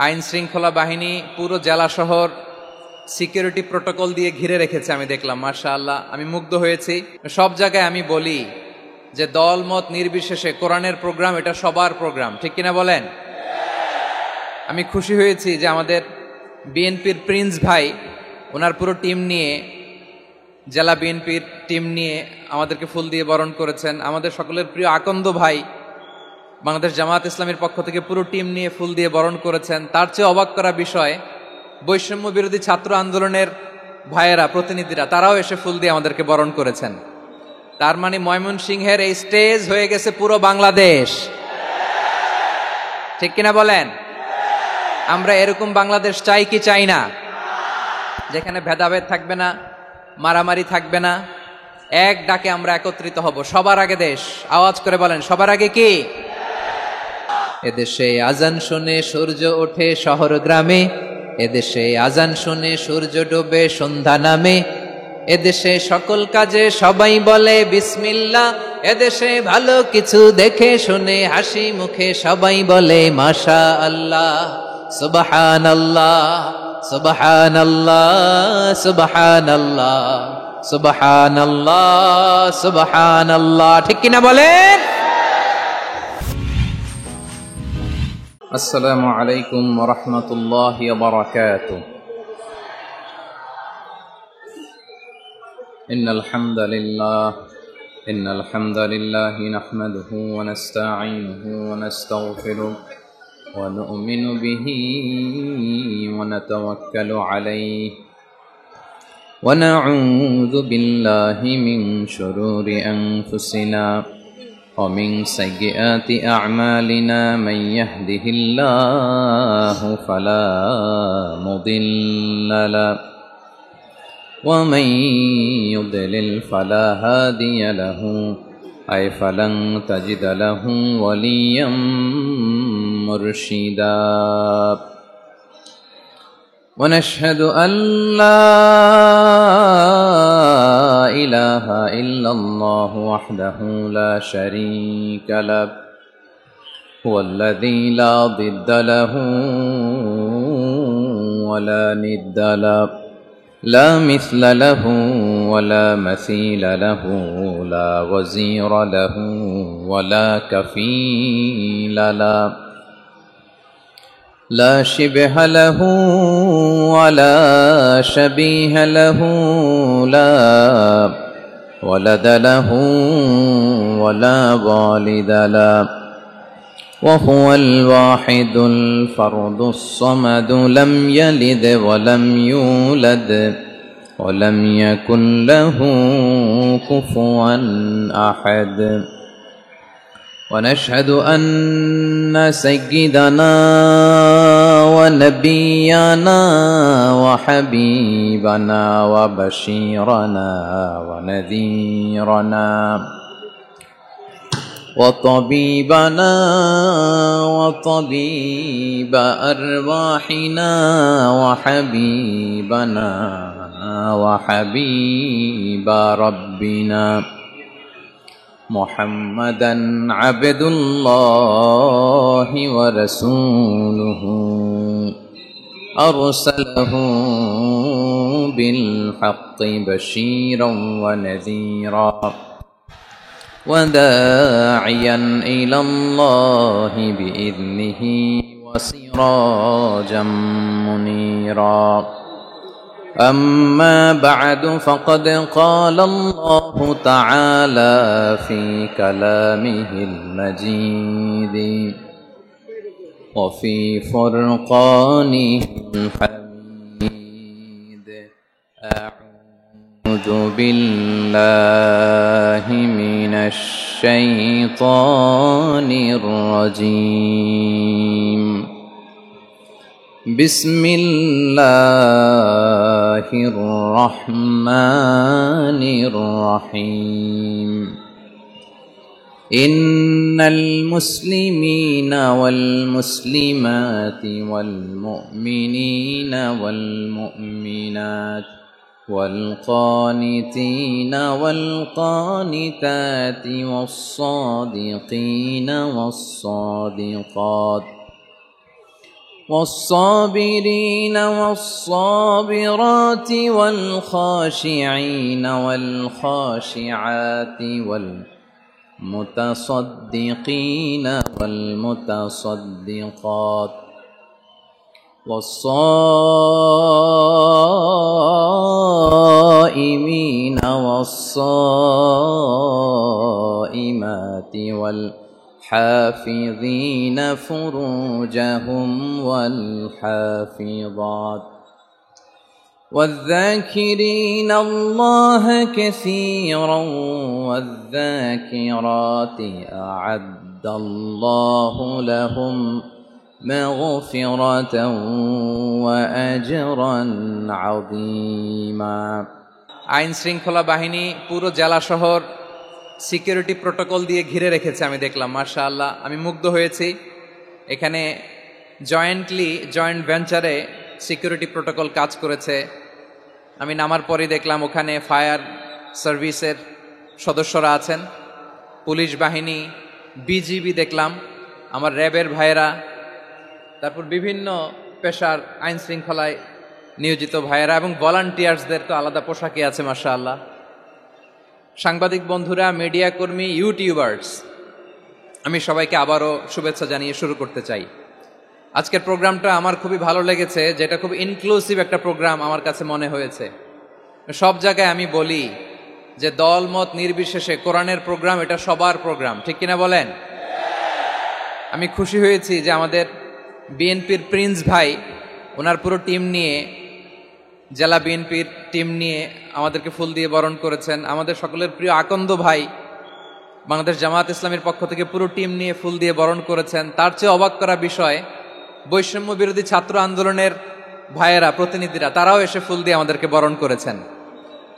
আইন শৃঙ্খলা বাহিনী পুরো জেলা শহর সিকিউরিটি প্রোটোকল দিয়ে ঘিরে রেখেছে। আমি দেখলাম, মাশাআল্লাহ, আমি মুগ্ধ হয়েছি। সব জায়গায় আমি বলি যে দল মত নির্বিশেষে কোরআনের প্রোগ্রাম এটা সবার প্রোগ্রাম, ঠিক কিনা বলেন? আমি খুশি হয়েছি যে আমাদের বিএনপির প্রিন্স ভাই ওনার পুরো টিম নিয়ে, জেলা বিএনপির টিম নিয়ে আমাদেরকে ফুল দিয়ে বরণ করেছেন। আমাদের সকলের প্রিয় আকন্দ ভাই বাংলাদেশ জামাত ইসলামের পক্ষ থেকে পুরো টিম নিয়ে ফুল দিয়ে বরণ করেছেন। তার চেয়ে অবাক করা বিষয়, বৈষম্য বিরোধী ছাত্র আন্দোলনের ভাইয়েরা, প্রতিনিধিরা, তারাও এসে ফুল দিয়ে আমাদেরকে বরণ করেছেন। তার মানে ময়মনসিংহের এই স্টেজ হয়ে গেছে পুরো বাংলাদেশ, ঠিক কিনা বলেন? আমরা এরকম বাংলাদেশ চাই কি চাই না? যেখানে ভেদাভেদ থাকবে না, মারামারি থাকবে না, এক ডাকে আমরা একত্রিত হব। সবার আগে দেশ, আওয়াজ করে বলেন, সবার আগে কি? এদেশে আজান শুনে সূর্য ওঠে শহর গ্রামে, এদেশে আজান শুনে সূর্য ডোবে সন্ধ্যা নামে, এদেশে সকল কাজে সবাই বলে বিসমিল্লাহ, এদেশে ভালো কিছু দেখে শুনে হাসি মুখে সবাই বলে মাশা আল্লাহ, সুবহানাল্লাহ, সুবহানাল্লাহ, সুবহানাল্লাহ, সুবহানাল্লাহ, সুবহানাল্লাহ। ঠিক কিনা বলেন? আসসালামু আলাইকুম ওয়া রাহমাতুল্লাহি ওয়া বারাকাতুহু। ইন্নাল হামদালিল্লাহি নাহমাদুহু ওয়া নাস্তাঈনুহু ওয়া নাস্তাগফিরুহু ওয়া নু'মিনু বিহি ওয়া নাতাওয়াক্কালু আলাইহি ওয়া না'উযু বিল্লাহি মিন শুরুরি আনফুসিনা ومن سيئات أعمالنا من يهده الله فلا مضل له ومن يضلل فلا هادي له أي فلن تجد له وليا مرشدا ونشهد أن لا إله إلا الله وحده لا شريك له هو الذي لا ضد له ولا ند له لا مثل له ولا مثيل له لا وزير له ولا كفيل له لا شبه له ولا شبيه له لا ولد له ولا والد له وهو الواحد الفرد الصمد لم يلد ولم يولد ولم يكن له كفوا أحد ونشهد أن سيدنا ونبينا وحبيبنا وبشيرنا ونذيرنا وطبيبنا وطبيب أرواحنا وحبيبنا وحبيب ربنا محمدا عبد الله ورسوله أرسله بالحق بشيرا ونذيرا وداعيا إلى الله بإذنه وسراجا منيرا أما بعد فقد قال الله تعالى في كلامه المجيد وفي فرقانه الحميد أعوذ بالله من الشيطان الرجيم بسم الله الرحمن الرحيم إن المسلمين والمسلمات والمؤمنين والمؤمنات والقانتين والقانتات والصادقين والصادقات والصابرين والصابرات والخاشعين والخاشعات والمتصدقين والمتصدقات والصائمين والصائمات والحافظين فروجهم والحافظات والذاكرين الله كثيرا والذاكرات أعد الله لهم مغفرة وأجرا عظيما। আইন শৃঙ্খলা বাহিনী পুরো জেলা শহর সিকিউরিটি প্রোটোকল দিয়ে ঘিরে রেখেছে, আমি দেখলাম মাশাআল্লাহ, আমি মুগ্ধ হয়েছি। এখানে জয়েন্ট ভেঞ্চারে সিকিউরিটি প্রোটোকল কাজ করেছে। আমি নামার পরই দেখলাম ওখানে ফায়ার সার্ভিসের সদস্যরা আছেন, পুলিশ বাহিনী, বিজিবি দেখলাম, আমার র্যাবের ভাইয়েরা, তারপর বিভিন্ন পেশার আইন শৃঙ্খলায় নিয়োজিত ভাইয়েরা এবং ভলান্টিয়ার্সদের তো আলাদা পোশাকই আছে মাশাআল্লাহ। সাংবাদিক বন্ধুরা, মিডিয়া কর্মী, ইউটিউবার্স, আমি সবাইকে আবারও শুভেচ্ছা জানিয়ে শুরু করতে চাই। আজকের প্রোগ্রামটা আমার খুবই ভালো লেগেছে, যেটা খুব ইনক্লুসিভ একটা প্রোগ্রাম আমার কাছে মনে হয়েছে। সব জায়গায় আমি বলি যে দলমত নির্বিশেষে কোরআনের প্রোগ্রাম এটা সবার প্রোগ্রাম, ঠিক কিনা বলেন? আমি খুশি হয়েছি যে আমাদের বিএনপির প্রিন্স ভাই ওনার পুরো টিম নিয়ে, জেলা বিএনপির টিম নিয়ে আমাদেরকে ফুল দিয়ে বরণ করেছেন। আমাদের সকলের প্রিয় আকন্দ ভাই বাংলাদেশ জামায়াত ইসলামীর পক্ষ থেকে পুরো টিম নিয়ে ফুল দিয়ে বরণ করেছেন। তার চেয়ে অবাক করা বিষয়, বৈষম্য বিরোধী ছাত্র আন্দোলনের ভাইয়েরা, প্রতিনিধিরা, তারাও এসে ফুল দিয়ে আমাদেরকে বরণ করেছেন।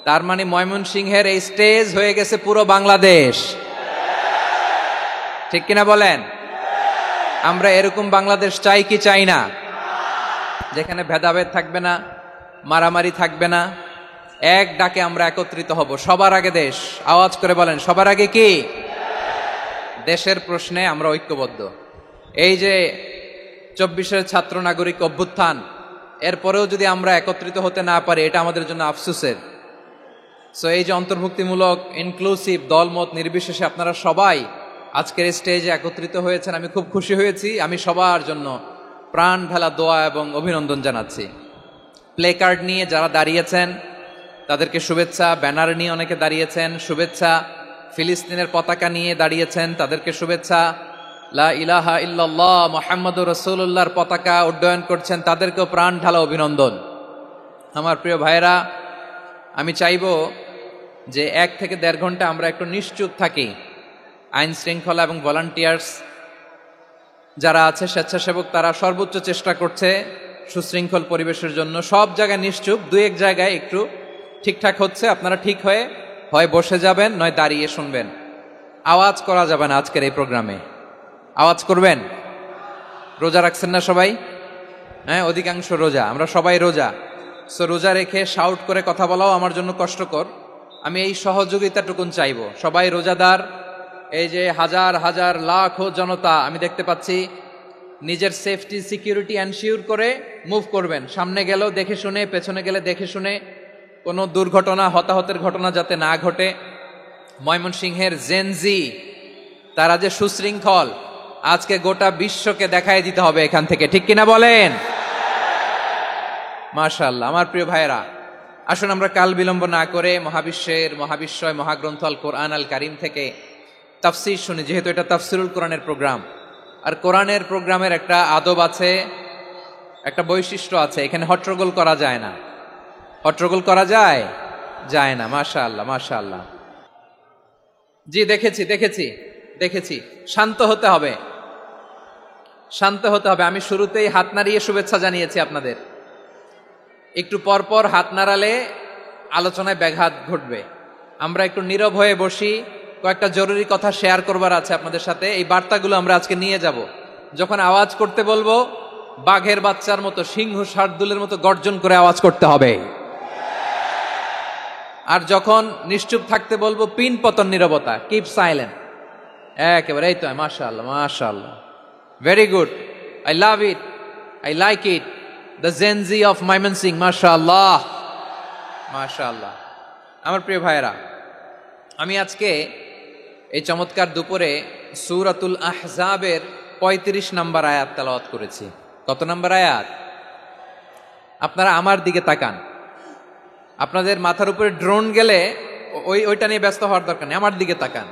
তার মানে ময়মনসিংহের এই স্টেজ হয়ে গেছে পুরো বাংলাদেশ, ঠিক কিনা বলেন? আমরা এরকম বাংলাদেশ চাই কি চাই না? যেখানে ভেদাভেদ থাকবে না, মারামারি থাকবে না, এক ডাকে আমরা একত্রিত হব। সবার আগে দেশ, আওয়াজ করে বলেন সবার আগে কি? দেশের প্রশ্নে আমরা ঐক্যবদ্ধ। এই যে 24-এর ছাত্র নাগরিক অভ্যুত্থান, এরপরেও যদি আমরা একত্রিত হতে না পারি, এটা আমাদের জন্য আফসোসের। সো এই যে অন্তর্ভুক্তিমূলক, ইনক্লুসিভ, দলমত নির্বিশেষে আপনারা সবাই আজকের স্টেজে একত্রিত হয়েছেন, আমি খুব খুশি হয়েছি। আমি সবার জন্য প্রাণ ঢালা দোয়া এবং অভিনন্দন জানাচ্ছি। প্লে কার্ড নিয়ে যারা দাঁড়িয়েছেন তাদেরকে শুভেচ্ছা, ব্যানার নিয়ে অনেকে দাঁড়িয়েছেন শুভেচ্ছা, ফিলিস্তিনের পতাকা নিয়ে দাঁড়িয়েছেন তাদেরকে শুভেচ্ছা, লা ইলাহা ইল্লাল্লাহ মুহাম্মাদুর রাসূলুল্লাহর পতাকা উড্ডয়ন করছেন তাদেরকেও প্রাণ ঢালা অভিনন্দন। আমার প্রিয় ভাইয়েরা, আমি চাইবো যে 1 থেকে 1.5 ঘন্টা আমরা একটু নিশ্চুপ থাকি। আইন শৃঙ্খলা এবং ভলান্টিয়ার্স যারা আছে, স্বেচ্ছাসেবক, তারা সর্বোচ্চ চেষ্টা করছে সুশৃঙ্খল পরিবেশের জন্য। সব জায়গায় নিশ্চুপ, 2-1 জায়গায় একটু ঠিকঠাক হচ্ছে। আপনারা ঠিক হয়ে হয় বসে যাবেন, নয় দাঁড়িয়ে শুনবেন। আওয়াজ করা যাবে না আজকের এই প্রোগ্রামে। আওয়াজ করবেন? রোজা রাখছেন না সবাই? হ্যাঁ, অধিকাংশ রোজা, আমরা সবাই রোজা। সো রোজা রেখে শাউট করে কথা বলাও আমার জন্য কষ্টকর। আমি এই সহযোগিতাটুকুন চাইবো। সবাই রোজাদার, এই যে হাজার হাজার লাখ জনতা আমি দেখতে পাচ্ছি, নিজের সেফটি সিকিউরিটি এনশিওর করে মুভ করবেন। সামনে গেলেও দেখে শুনে, পেছনে গেলে দেখে শুনে, কোনো দুর্ঘটনা, হতাহতের ঘটনা যাতে না ঘটে। ময়মনসিংহের জেনজি তারা যে সুশৃঙ্খল, আজকে গোটা বিশ্বকে দেখায় দিতে হবে এখান থেকে, ঠিক কিনা বলেন? মাশাআল্লাহ। আমার প্রিয় ভাইয়েরা, আসুন আমরা কাল বিলম্ব না করে মহাবিশ্বয় মহাগ্রন্থ আল কোরআন আল কারিম থেকে তাফসীর শুনি, যেহেতু এটা তাফসীরুল কোরআনের প্রোগ্রাম। আর কোরআনের প্রোগ্রামের একটা আদব আছে, একটা বৈশিষ্ট্য আছে, এখানে হট্টগোল করা যায় না। হট্টগোল করা যায় না। মাশাআল্লাহ, মাশাআল্লাহ। জি, দেখেছি। শান্ত হতে হবে। আমি শুরুতেই হাত নাড়িয়ে শুভেচ্ছা জানিয়েছি আপনাদের। একটু পরপর হাত নাড়ালে আলোচনায় ব্যাঘাত ঘটবে। আমরা একটু নীরব হয়ে বসি, কয়েকটা জরুরি কথা শেয়ার করবার আছে আপনাদের সাথে। এই বার্তাগুলো আমরা আজকে নিয়ে যাব। যখন আওয়াজ করতে বলবো, বাঘের বাচ্চার মতো, সিংহ শার্দুলের মতো গর্জন করে আওয়াজ করতে হবে। আর যখন নিশ্চুপ থাকতে বলবো, পিন পতন নীরবতা, কিপ সাইলেন্ট। একেবারে এই তো, মাশাআল্লাহ, মাশাআল্লাহ, very good, I love it. I like it. The Gen Z of Mymensingh, mashallah. মাশাআল্লাহ। আমার প্রিয় ভাইরা, আমি আজকে এই চমৎকার দুপুরে সূরাতুল আহজাবের ৩৫ নম্বর আয়াত তেলাওয়াত করেছি। কত নম্বর আয়াত? আপনারা আমার দিকে তাকান। আপনাদের মাথার উপরে ড্রোন গেলে ওইটা নিয়ে ব্যস্ত হওয়ার দরকার নেই, আমার দিকে তাকান।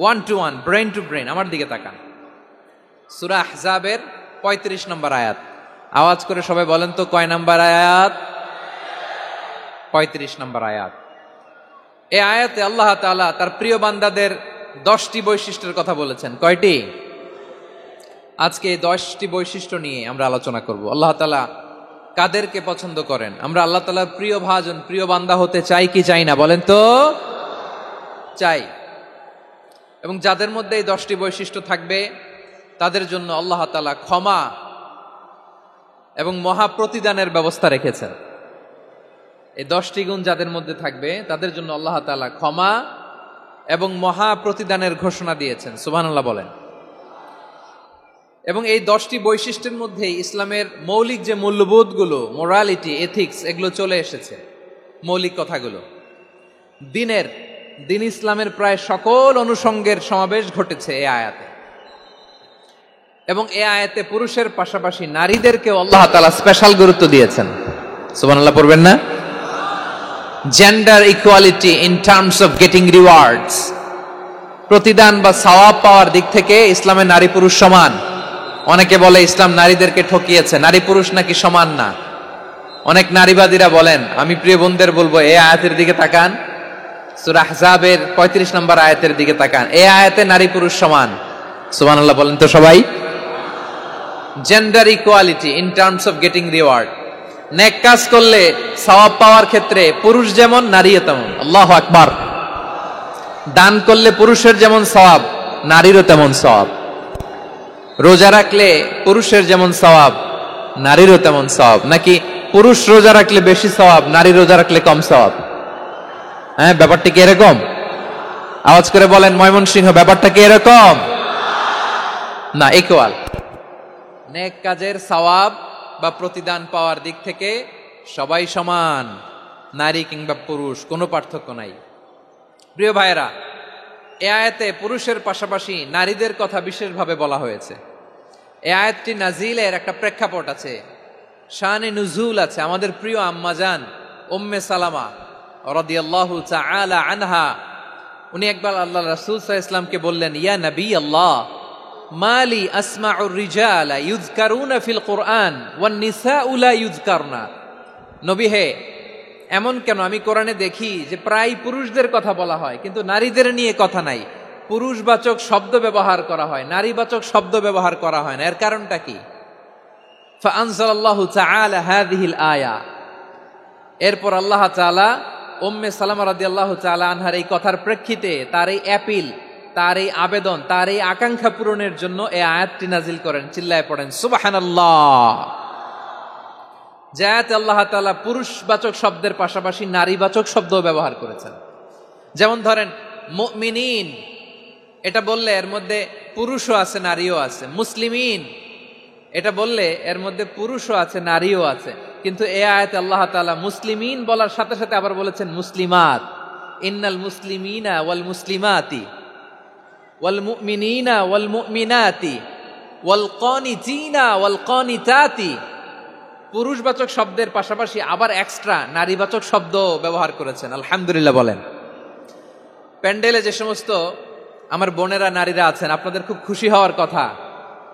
1 to 1, ব্রেন টু ব্রেন, আমার দিকে তাকান। সূরা আহজাবের ৩৫ নম্বর আয়াত। আওয়াজ করে সবাই বলেন তো কয় নম্বর আয়াত? ৩৫ নম্বর আয়াত। এই আয়াতে আল্লাহ তাআলা তার প্রিয় বান্দাদের 10টি বৈশিষ্ট্যের কথা বলেছেন। কয়টি? আজকে এই 10টি বৈশিষ্ট্য নিয়ে আমরা আলোচনা করব। আল্লাহ তাআলা কাদেরকে পছন্দ করেন? আমরা আল্লাহ তাআলার প্রিয় ভাজন, প্রিয় বান্দা হতে চাই কি চাই না? বলেন তো। চাই। এবং যাদের মধ্যে এই 10টি বৈশিষ্ট্য থাকবে তাদের জন্য আল্লাহ তাআলা ক্ষমা এবং মহা প্রতিদানের ব্যবস্থা রেখেছেন। এই 10টি গুণ যাদের মধ্যে থাকবে তাদের জন্য আল্লাহ তাআলা ক্ষমা এবং মহা প্রতিদানের ঘোষণা দিয়েছেন। সুবহানাল্লাহ বলেন। এবং এই 10টি বৈশিষ্ট্যের মধ্যে ইসলামের মৌলিক যে মূল্যবোধগুলো, মোরালিটি, এথিক্স, এগুলো চলে এসেছে। মৌলিক কথাগুলো দিন ইসলামের প্রায় সকল অনুষঙ্গের সমাবেশ ঘটেছে এই আয়াতে। এবং এই আয়াতে পুরুষের পাশাপাশি নারীদেরকেও আল্লাহ তাআলা স্পেশাল গুরুত্ব দিয়েছেন। সুবহানাল্লাহ পড়বেন না? Gender equality in terms of getting rewards, প্রতিদান বা সওয়াব পাওয়ার দিক থেকে ইসলামে নারী পুরুষ সমান। অনেকে বলে ইসলাম নারীদেরকে ঠকিয়েছে, নারী পুরুষ নাকি সমান না। অনেক নারীবাদীরা বলেন, আমি প্রিয় বোনদের বলবো এই আয়াতের দিকে তাকান, সূরা আহজাবের ৩৫ নম্বর আয়াতের দিকে তাকান। এই আয়াতে নারী পুরুষ সমান। সুবহানাল্লাহ বলেন তো সবাই। Gender equality in terms of getting reward, নেক কাজ করলে সওয়াব পাওয়ার ক্ষেত্রে পুরুষ যেমন নারীও তেমন। আল্লাহু আকবার। দান করলে পুরুষের যেমন সওয়াব, নারীরও তেমন সওয়াব। রোজা রাখলে পুরুষের যেমন সওয়াব, নারীরও তেমন সওয়াব। নাকি পুরুষ রোজা রাখলে বেশি সওয়াব, নারী রোজা রাখলে কম সওয়াব? হ্যাঁ, ব্যাপারটা কি এরকম? আওয়াজ করে বলেন ময়মনসিংহ, ব্যাপারটা কি এরকম? না, ইকুয়াল। নেক কাজের সওয়াব বা প্রতিদান পাওয়ার দিক থেকে সবাই সমান, নারী কিংবা পুরুষ, কোনো পার্থক্য নাই। প্রিয় ভাইয়েরা, এই আয়াতে পুরুষের পাশাপাশি নারীদের কথা বিশেষভাবে বলা হয়েছে। এই আয়াতটি নাজিলের একটা প্রেক্ষাপট আছে, শানে নুজুল আছে। আমাদের প্রিয় আম্মাজান উম্মে সালামা রাদিয়াল্লাহু তাআলা আনহা, উনি একবার আল্লাহ রাসূল সাল্লাল্লাহু আলাইহি ওয়াসাল্লামকে বললেন, ইয়া নবী আল্লাহ, মালি আসমাউর রিজালা ইউযকারুনা ফিল কুরআন ওয়ান নিসাউ লা ইউযকারনা। নবী হে, এমন কেন আমি কোরআনে দেখি যে প্রায় পুরুষদের কথা বলা হয় কিন্তু নারীদের নিয়ে কথা নাই। পুরুষবাচক শব্দ ব্যবহার করা হয়, নারীবাচক শব্দ ব্যবহার করা হয় না। এর কারণটা কি? ফাআনজালাল্লাহু তাআলা হাযিহিল আয়া। এরপর আল্লাহ তাআলা উম্মে সালামা রাদিয়াল্লাহু তাআলা আনহার এই কথার প্রেক্ষিতে, তার এই অ্যাপিল, তার এই আবেদন, তার এই আকাঙ্ক্ষা পূরণের জন্য এই আয়াতটি নাজিল করেন। চিল্লায় পড়েন সুবহানাল্লাহ। যে আয়াতে আল্লাহ তাআলা পুরুষবাচক শব্দের পাশাপাশি নারীবাচক শব্দও ব্যবহার করেছেন। যেমন ধরেন মুমিনিন, এটা বললে এর মধ্যে পুরুষও আছে নারীও আছে। মুসলিমিন, এটা বললে এর মধ্যে পুরুষও আছে নারীও আছে। কিন্তু এই আয়াতে আল্লাহ তাআলা মুসলিমিন বলার সাথে সাথে আবার বলেছেন মুসলিমাত। ইন্নাল মুসলিমিনা ওয়াল মুসলিমাতি ওয়াল মুমিনিনা ওয়াল মুমিনাতি ওয়াল কানিতিনা ওয়াল কানিতাতি। পুরুষবাচক শব্দের পাশাপাশি আবার এক্সট্রা নারীবাচক শব্দ ব্যবহার করেছেন। আলহামদুলিল্লাহ বলেন। প্যান্ডেলে যে সমস্ত আমার বোনেরা নারীরা আছেন, আপনাদের খুব খুশি হওয়ার কথা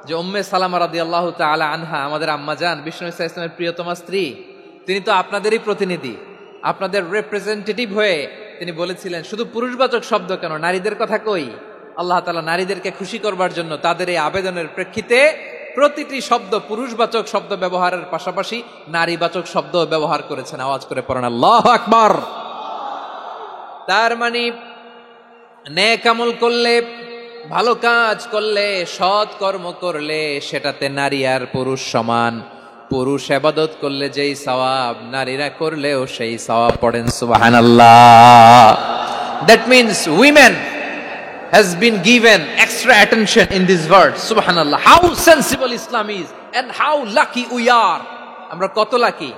যে উম্মে সালামা রাদিয়াল্লাহু তাআলা আনহা, আমাদের আম্মাজান বিষ্ণু ইসা ইসলামের প্রিয়তমা স্ত্রী, তিনি তো আপনাদেরই প্রতিনিধি, আপনাদের রিপ্রেজেন্টেটিভ হয়ে তিনি বলেছিলেন শুধু পুরুষবাচক শব্দ কেন, নারীদের কথা কই। আল্লাহ তাআলা নারীদেরকে খুশি করবার জন্য তাদের এই আবেদনের প্রেক্ষিতে প্রতিটি শব্দ পুরুষবাচক শব্দ ব্যবহারের পাশাপাশি নারীবাচক শব্দ ব্যবহার করেছেন। আওয়াজ করে পড়েন আল্লাহু আকবার। তার মানে নেক আমল করলে, ভালো কাজ করলে, সৎ কর্ম করলে সেটাতে নারী আর পুরুষ সমান। পুরুষ ইবাদত করলে যেই সওয়াব, নারীরা করলেও সেই সওয়াব। পড়েন সুবহানাল্লাহ। That means women has been given extra attention in this verse. Subhanallah. How sensible Islam is. And how lucky we are, আমরা কত লাকি।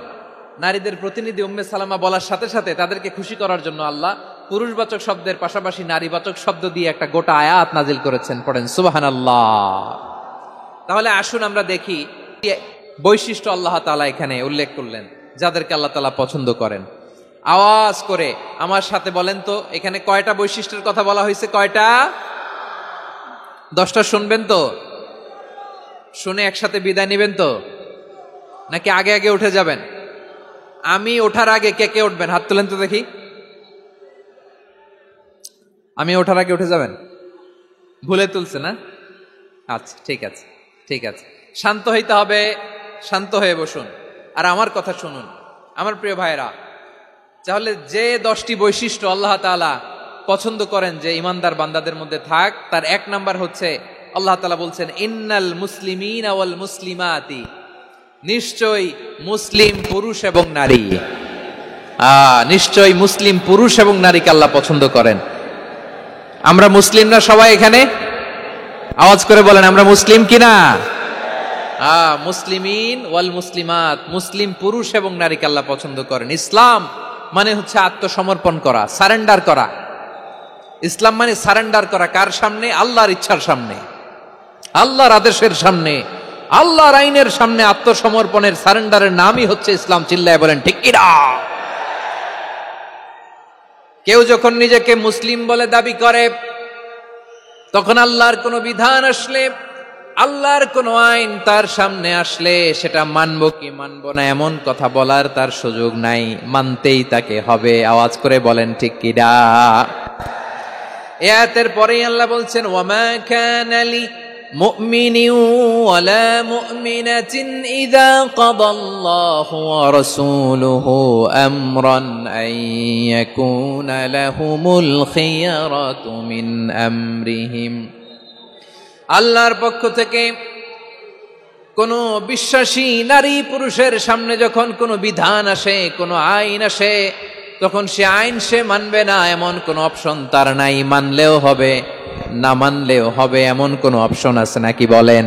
নারীদের প্রতিনিধি উম্মে সালামা বলার সাথে সাথে তাদেরকে খুশি করার জন্য আল্লাহ পুরুষবাচক শব্দের পাশাপাশি নারীবাচক শব্দ দিয়ে একটা গোটা আয়াত নাজিল করেছেন। পড়েন সুবহানাল্লাহ। তাহলে আসুন আমরা দেখি বৈশিষ্ট্য আল্লাহ তাআলা এখানে উল্লেখ করলেন যাদেরকে আল্লাহ তাআলা পছন্দ করেন। আওয়াজ করে আমার সাথে বলেন তো, এখানে কয়টা বৈশিষ্ট্যের কথা বলা হয়েছে? কয়টা? 10টা শুনবেন তো? শুনে একসাথে বিদায় নেবেন তো, নাকি আগে আগে উঠে যাবেন? আমি ওঠার আগে কে কে উঠবেন? হাত তুলেন তো দেখি। আমি ওঠার আগে উঠে যাবেন? ভুলে তুলছে না? আচ্ছা, ঠিক আছে, ঠিক আছে। শান্ত হইতে হবে, শান্ত হয়ে বসুন আর আমার কথা শুনুন আমার প্রিয় ভাইরা। তাহলে যে 10টি বৈশিষ্ট্য আল্লাহ তাআলা পছন্দ করেন যে ইমানদার বান্দাদের মধ্যে থাক, তার 1 নাম্বার হচ্ছে আল্লাহ তাআলা বলছেন ইন্নাল মুসলিমিনা ওয়াল মুসলিমাতি, নিশ্চয়ই মুসলিম পুরুষ এবং নারী। নিশ্চয়ই মুসলিম পুরুষ এবং নারীকে আল্লাহ পছন্দ করেন। আমরা মুসলিম না সবাই এখানে? আওয়াজ করে বলেন আমরা মুসলিম কিনা? মুসলিমিন ওয়াল মুসলিমাত, মুসলিম পুরুষ এবং নারীকে আল্লাহ পছন্দ করেন। ইসলাম মানে হচ্ছে আত্মসমর্পণ করা, সারেন্ডার করা। ইসলাম মানে সারেন্ডার করা। কার সামনে? আল্লাহর ইচ্ছার সামনে, আল্লাহর আদেশের সামনে, আল্লাহর আইনের সামনে আত্মসমর্পণের, সারেন্ডারের নামই হচ্ছে ইসলাম। চিল্লায় বলেন ঠিক কিনা? কেউ যখন নিজেকে মুসলিম বলে দাবি করে, তখন আল্লাহর কোন বিধান আসলে, আল্লাহর কোন আইন তার সামনে আসলে সেটা মানবো কি মানবো না এমন কথা বলার তার সুযোগ নাই, মানতেই তাকে হবে। আওয়াজ করে বলেন ঠিক কিনা? আয়াতের পরেই আল্লাহ বলছেন ওয়ামা কানা লি মুমিনিন ওয়ালা মুমিনাতিন ইযা কাদাল্লাহু ওয়া রাসূলুহু আমরান আন ইয়াকুনা লাহুমুল খিয়ারাতু মিন আমরিহিম। আল্লাহর পক্ষ থেকে কোন বিশ্বাসী নারী পুরুষের সামনে যখন কোনো বিধান আসে, কোনো আইন আসে, তখন সে আইন সে মানবে না এমন কোনো অপশন তার নাই। মানলেও হবে, না মানলেও হবে এমন কোনো অপশন আছে নাকি বলেন?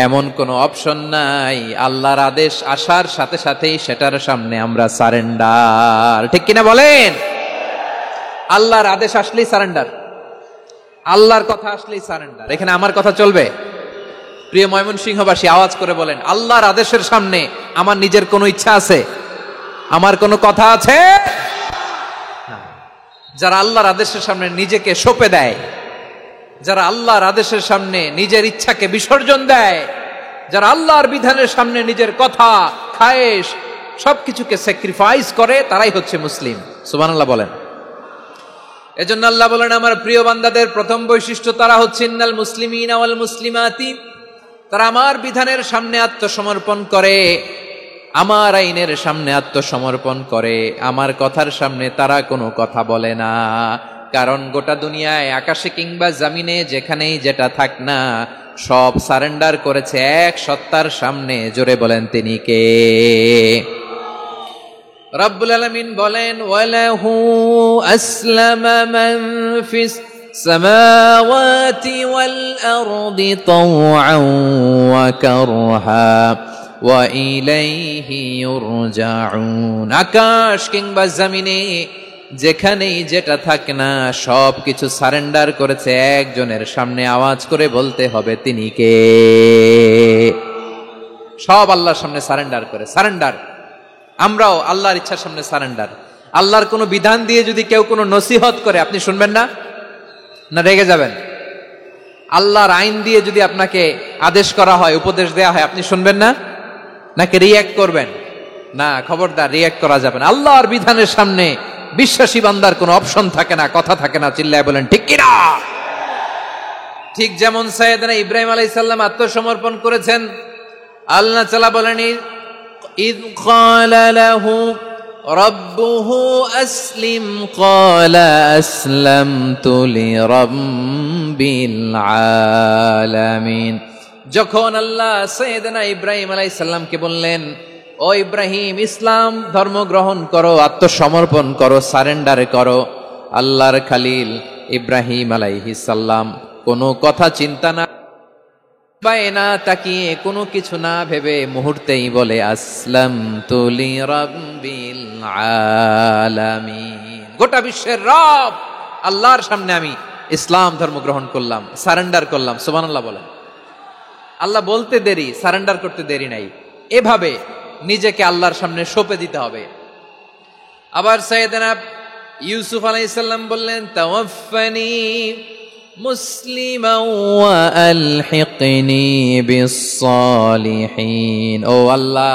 এমন কোনো অপশন নাই। আল্লাহর আদেশ আসার সাথে সাথেই সেটার সামনে আমরা সারেন্ডার। ঠিক কিনা বলেন? আল্লাহর আদেশ আসলেই সারেন্ডার, আল্লাহর কথা আসলেই সারেন্ডার। এখানে আমার কথা চলবে? প্রিয় ময়মনসিংহবাসী আওয়াজ করে বলেন আল্লাহর আদেশের সামনে আমার নিজের কোনো ইচ্ছা আছে? আমার কোনো কথা আছে? যারা আল্লাহর আদেশের সামনে নিজেকে সঁপে দেয়, যারা আল্লাহর আদেশের সামনে নিজের ইচ্ছাকে বিসর্জন দেয়, যারা আল্লাহর বিধানের সামনে নিজের কথা, খায়েশ সবকিছুকে স্যাক্রিফাইস করে, তারাই হচ্ছে মুসলিম। সুবহানাল্লাহ বলেন। এজন্য আল্লাহ বলেন আমার প্রিয় বান্দাদের প্রথম বৈশিষ্ট্য তারা হচ্ছে ইন্নাল মুসলিমিনা ওয়াল মুসলিমাতি, তারা আমার বিধানের সামনে আত্মসমর্পণ করে, আমার আইনের সামনে আত্মসমর্পণ করে, আমার কথার সামনে তারা কোনো কথা বলে না। কারণ গোটা দুনিয়ায় আকাশে কিংবা জমিনে যেখানেই যেটা থাক না, সব সারেন্ডার করেছে এক সত্তার সামনে। জোরে বলেন তিনি কে? রব্বুল আলামিন বলেন ওয়ালাহু আসলামা মান ফিস সামাওয়াতি ওয়াল আরদি তাওআন ওয়া কারহা ওয়া ইলাইহি ইউরজাউন। আকাশ কিংবা জমিনে যেখানেই যেটা থাকে না, সব কিছু সারেন্ডার করেছে একজনের সামনে। আওয়াজ করে বলতে হবে তিনি কে? সব আল্লাহর সামনে সারেন্ডার করে। সারেন্ডার। আমরাও আল্লাহর ইচ্ছার সামনে সারেন্ডার। আল্লাহর কোনো বিধান দিয়ে যদি কেউ কোনো নসিহত করে, আপনি শুনবেন না? না রেগে যাবেন? আল্লাহর আইন দিয়ে যদি আপনাকে আদেশ করা হয়, উপদেশ দেয়া হয়, আপনি শুনবেন না? নাকি রিয়্যাক্ট করবেন? না, খবরদার, রিয়্যাক্ট করা যাবে না। আল্লাহর বিধানের সামনে বিশ্বাসী বান্দার কোনো অপশন থাকে না, কথা থাকে না। চিল্লায় বলেন ঠিক কিনা? ঠিক যেমন সাইয়েদনা ইব্রাহিম আলাইহিস সালাম আত্মসমর্পণ করেছেন। আল্লাহ তাআলা বলেন ইয ক্বালা লাহু রাব্বুহু আসলিম ক্বালা আসলামতু লিরাব্বিল আলামিন। যখন আল্লাহ সাইয়েদনা ইব্রাহিম আলাইহিস সালামকে বললেন ও ইব্রাহিম ইসলাম ধর্ম গ্রহণ করো, আত্মসমর্পণ করো, সারেন্ডার করো, আল্লাহর খালিল ইব্রাহিম আলাইহিস সালাম কোনো কথা চিন্তা না না তাকিয়ে কোনো কিছু না ভেবে মুহূর্তেই বলে আসলামতু লিরাব্বিল আলামিন, গোটা বিশ্বের রব আল্লাহর সামনে আমি ইসলাম ধর্ম গ্রহণ করলাম, সারেন্ডার করলাম। সুবহানাল্লাহ বলেন। আল্লাহ বলতে দেরি, সারেন্ডার করতে দেরি নাই। এভাবে নিজেকে আল্লাহর সামনে সঁপে দিতে হবে। আবার সাইয়েদনা ইউসুফ আলাইহিস সালাম বললেন, তাওয়াফফানি মুসলিমান ওয়া আলহিকনি বিস-সালিহিন, ও আল্লাহ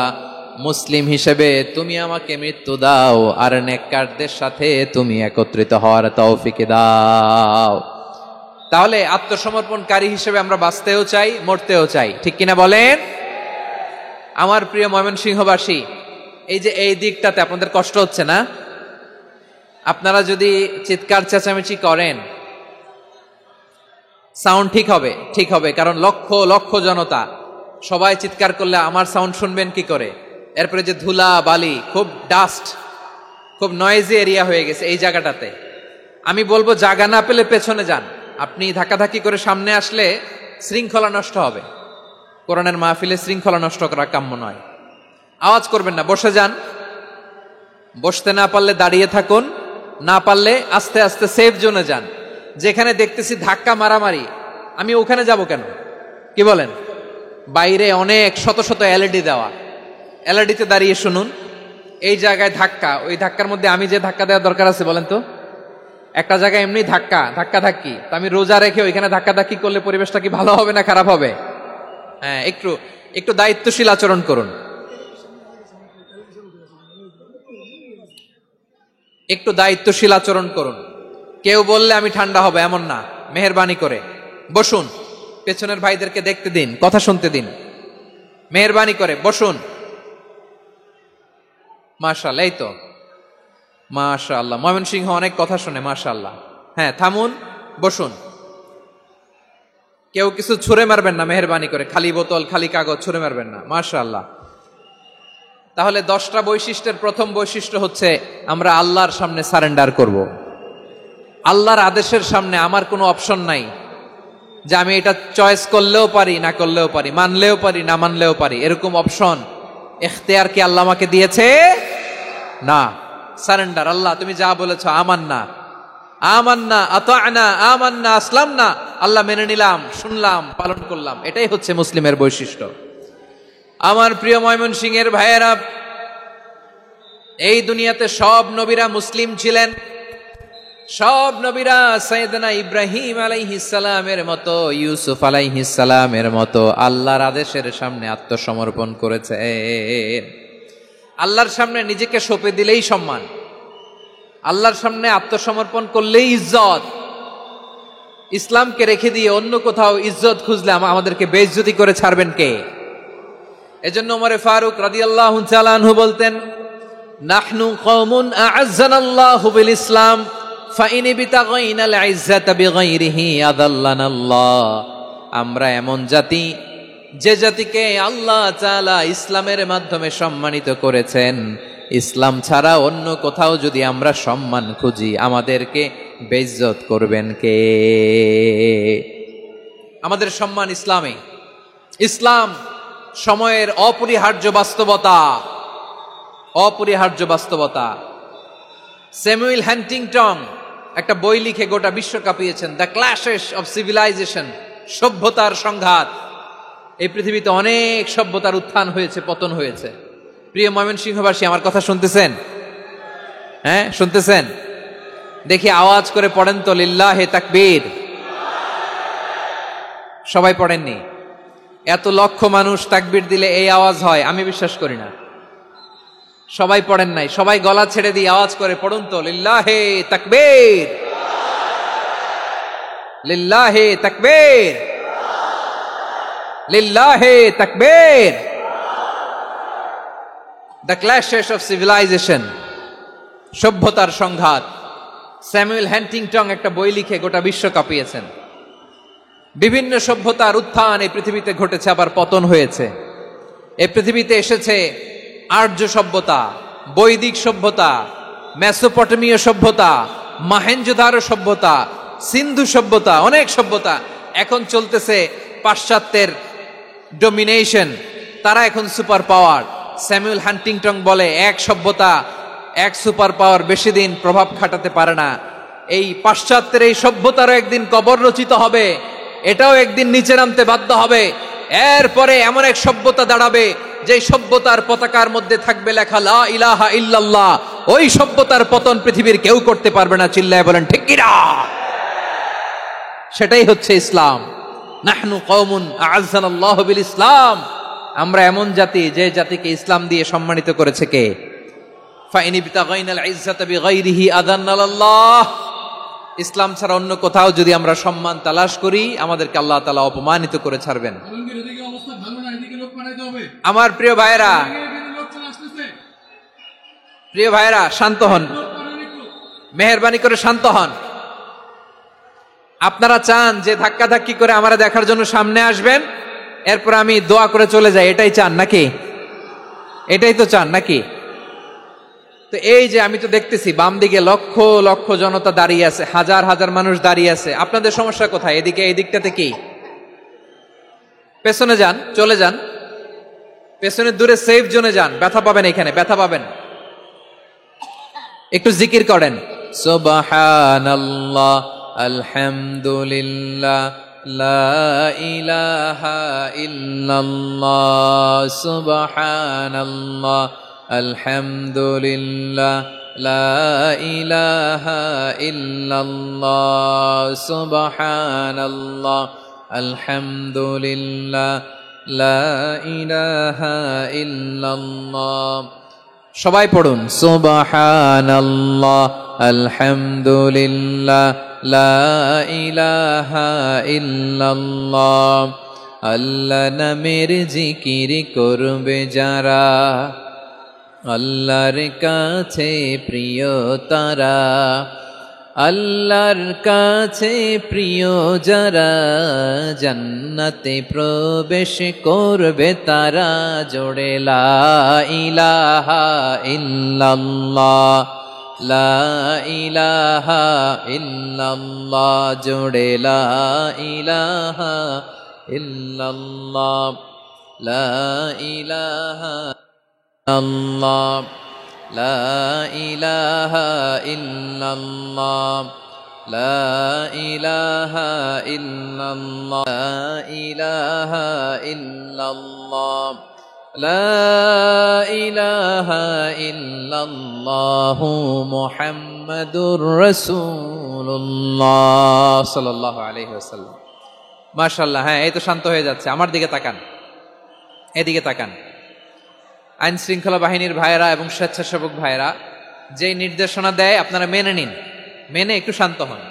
মুসলিম হিসেবে তুমি আমাকে মৃত্যু দাও আর নেককারদের সাথে তুমি একত্রিত হওয়ার তৌফিক দাও। তাহলে আত্মসমর্পণকারী হিসেবে আমরা বাঁচতেও চাই, মরতেও চাই, ঠিক কিনা বলেন? আমার প্রিয় ময়মনসিংহবাসী, এই যে এই দিকটাতে আপনাদের কষ্ট হচ্ছে না? আপনারা যদি চিৎকার চেঁচামেচি করেন, সাউন্ড ঠিক হবে, ঠিক হবে, কারণ লক্ষ লক্ষ জনতা, সবাই চিৎকার করলে আমার সাউন্ড শুনবেন কি করে? এরপরে যে ধুলা বালি, খুব ডাস্ট, খুব নয়েজি এরিয়া হয়ে গেছে এই জায়গাটাতে। আমি বলবো জায়গা না পেলে পেছনে যান। আপনি ধাক্কাধাক্কি করে সামনে আসলে শৃঙ্খলা নষ্ট হবে। কোরআনের মাহফিলে শৃঙ্খলা নষ্ট করা কাম্য নয়। আওয়াজ করবেন না, বসে যান। বসতে না পারলে দাঁড়িয়ে থাকুন, না পারলে আস্তে আস্তে সেফ জোনে যান। যেখানে দেখতেছি ধাক্কা মারামারি, আমি ওখানে যাব কেন? কি বলেন? বাইরে অনেক শত শত এলইডি দেওয়া, এলইডিতে দাঁড়িয়ে শুনুন। এই জায়গায় ধাক্কা, ওই ধাক্কার মধ্যে আমি যে ধাক্কা দেওয়ার দরকার আছে বলেন তো? একটা জায়গায় এমনি ধাক্কা ধাক্কি, তা আমি রোজা রেখে ওইখানে ধাক্কি করলে পরিবেশটা কি ভালো হবে না খারাপ হবে? হ্যাঁ, একটু দায়িত্বশীল আচরণ করুন, একটু দায়িত্বশীল আচরণ করুন। কেউ বললে আমি ঠান্ডা হবে এমন না, মেহেরবানি করে বসুন। পেছনের ভাইদেরকে দেখতে দিন, কথা শুনতে দিন, মেহেরবানি করে বসুন। মাশাআল্লাহ, এই তো মাশাআল্লাহ, ময়মনসিংহ অনেক কথা শুনে, মাশাআল্লাহ। হ্যাঁ, থামুন, বসুন। কেউ কিছু ছুঁড়ে মারবেন না, মেহেরবানি করে, খালি বোতল খালি কাগজ ছুঁড়ে মারবেন না, মাশাআল্লাহ। তাহলে 10টা বৈশিষ্ট্যের প্রথম বৈশিষ্ট্য হচ্ছে আমরা আল্লাহর সামনে সারেন্ডার করব। আল্লাহর আদেশের সামনে আমার কোনো অপশন নাই যে আমি এটা চয়েস করলেও পারি না করলেও পারি, মানলেও পারি না মানলেও পারি, এরকম অপশন এখতিয়ার কি আল্লাহ আমাকে দিয়েছে? না। সারেন্ডার, আল্লাহ তুমি যা বলেছো, আমান্না আমান্না আতা'না আমান্না আসলামনা, আল্লাহ মেনে নিলাম, শুনলাম, পালন করলাম। এটাই হচ্ছে মুসলিমের বৈশিষ্ট্য। আমার প্রিয় ময়মনসিংহের ভাইয়েরা, এই দুনিয়াতে সব নবীরা মুসলিম ছিলেন। সব নবীরা সাইয়েদনা ইব্রাহিম আলাইহিস সালামের মতো, ইউসুফ আলাইহিস সালামের মতো আল্লাহর আদেশের সামনে আত্মসমর্পণ করেছেন। আল্লাহর সামনে নিজেকে সঁপে দিলেই সম্মান, আল্লাহর সামনে আত্মসমর্পণ করলেই ইজ্জত। ইসলামকে রেখে দিয়ে অন্য কোথাও ইজ্জত খুঁজলে আমাদেরকে বেইজ্জতি করে ছাড়বেন কে? এজন্য ওমর ফারুক রাদিয়াল্লাহু তাআলা আনহু বলতেন, নাহনু কওমুন আ'আজ্জানাল্লাহু বিল ইসলাম ফাইন বিতাগাইনাল ইজ্জাতা বিগাইরিহি আযাল্লানাল্লাহ। আমরা এমন জাতি, যে জাতিকে আল্লাহ তাআলা ইসলামের মাধ্যমে সম্মানিত করেছেন। ইসলাম ছাড়া অন্য কোথাও যদি আমরা সম্মান খুঁজি, আমাদেরকে বেইজ্জত করবেন কে? আমাদের সম্মান ইসলামে। ইসলাম সময়ের অপরিহার্য বাস্তবতা, অপরিহার্য বাস্তবতা। স্যামুয়েল হান্টিংটন একটা বই লিখে গোটা বিশ্ব কাঁপিয়েছেন, দ্য ক্ল্যাশেস অফ সিভিলাইজেশন, সভ্যতার সংঘাত। এই পৃথিবীতে অনেক সভ্যতার উত্থান হয়েছে, পতন হয়েছে। প্রিয় ময়মনসিংহবাসী, আমার কথা শুনতেছেন? হ্যাঁ, শুনতেছেন? দেখি আওয়াজ করে পড়েন তো, লিল্লাহে তাকবীর। সবাই পড়েননি? এত লক্ষ মানুষ তাকবীর দিলে এই আওয়াজ হয়? আমি বিশ্বাস করি না। সবাই পড়েন নাই, সবাই গলা ছেড়ে দিয়ে আওয়াজ করে পড়ুন তো, লিল্লাহে তাকবীর, লিল্লাহে তাকবীর, লিল্লাহে তাকবীর। দ্য ক্ল্যাশেস অফ সিভিলাইজেশন, সভ্যতার সংঘাত। স্যামুয়েল হান্টিংটন একটা বই লিখে গোটা বিশ্ব কাঁপিয়েছেন। বিভিন্ন সভ্যতার উত্থান এই পৃথিবীতে ঘটেছে, আবার পতন হয়েছে। এই পৃথিবীতে এসেছে আর্য সভ্যতা, বৈদিক সভ্যতা, মেসোপটেমীয় সভ্যতা, মহেঞ্জোদারো সভ্যতা, সিন্ধু সভ্যতা, অনেক সভ্যতা। এখন চলতেছে পাশ্চাত্যের ডোমিনেশন, তারা এখন সুপার পাওয়ার। স্যামুয়েল হান্টিংটন বলে এক সভ্যতা এক সুপার পাওয়ার বেশি দিন প্রভাব খাটাতে পারে না। এই পাশ্চাত্যের এই সভ্যতারও একদিন কবর রচিত হবে, এটাও একদিন নিচে নামতে বাধ্য হবে। এরপরে এমন এক সভ্যতা দাঁড়াবে যে সভ্যতার পতাকার মধ্যে থাকবে লেখা লা ইলাহা ইল্লাল্লাহ। ওই সভ্যতার পতন পৃথিবীর কেউ করতে পারবে না। চিল্লায় বলেন ঠিক কিনা? সেটাই হচ্ছে ইসলাম। নাহনু কওমুন আ'আজ্জানাল্লাহু বিল ইসলাম, আমরা এমন জাতি যে জাতিকে ইসলাম দিয়ে সম্মানিত করেছে কে? ফাইন ইবতাগাইনাল ইজ্জাতা বিগাইরিহি আযান্নাল্লাহ, ইসলাম ছাড়া অন্য কোথাও যদি আমরা সম্মান তালাশ করি আমাদেরকে আল্লাহ তাআলা অপমানিত করে ছাড়বেন। আমার প্রিয় ভাইরা, প্রিয় ভাইরা শান্ত হন, মেহেরবানি করে শান্ত হন। আপনারা চান যে ধাক্কাধাক্কি করে আমরা দেখার জন্য সামনে আসবেন, এরপর আমি দোয়া করে চলে যাই, এটাই চান নাকি? এটাই তো চান নাকি? তো এই যে আমি তো দেখতেছি বাম দিকে লক্ষ লক্ষ জনতা দাঁড়িয়ে আছে, হাজার হাজার মানুষ দাঁড়িয়ে আছে। আপনাদের সমস্যা কোথায়? এদিকে এই দিকটাতে কি? পেছনে যান, চলে যান, পেছনে দূরে সেফ জোনে যান। ব্যথা পাবেন, এখানে ব্যথা পাবেন। একটু জিকির করেন, সুবহানাল্লাহ আলহামদুলিল্লাহ লা ইলাহা ইল্লাল্লাহ, সুবহানাল্লাহ আলহামদুলিল্লাহ লা ইলাহা ইল্লাল্লাহ, সুবহানাল্লাহ আলহামদুলিল্লাহ লা ইলাহা ইল্লাল্লাহ। সবাই পড়ুন, সুবহানাল্লাহ আলহামদুলিল্লাহ লা ইলাহা ইল্লাল্লাহ। আল্লাহ নামের জিকির করবে যারা, আল্লাহর কাছে প্রিয় তারা, আল্লাহর কাছে প্রিয় যারা, জান্নাতে প্রবেশ করবে তারা। জোড়ে লা ইলাহা ইল্লাল্লাহ, লা ইলাহা ইল্লাল্লাহ, জোড়ে লা ইলাহা ইল্লাল্লাহ, লা ইলাহা ইল্লাল্লাহ, লা ইলাহা ইল্লাল্লাহ, লা ইলাহা ইল্লাল্লাহ, লা ইলাহা ইল্লাল্লাহ, লা ইলাহা ইল্লাল্লাহু মুহাম্মাদুর রাসূলুল্লাহ সাল্লাল্লাহু আলাইহি ওয়াসাল্লাম। মাশাআল্লাহ। হ্যাঁ, এই তো শান্ত হয়ে যাচ্ছে। আমার দিকে তাকান, এদিকে তাকান। আইন শৃঙ্খলা বাহিনীর ভাইয়েরা এবং স্বেচ্ছাসেবক ভাইয়েরা যেই নির্দেশনা দেয় আপনারা মেনে নিন, মেনে একটু শান্ত হন।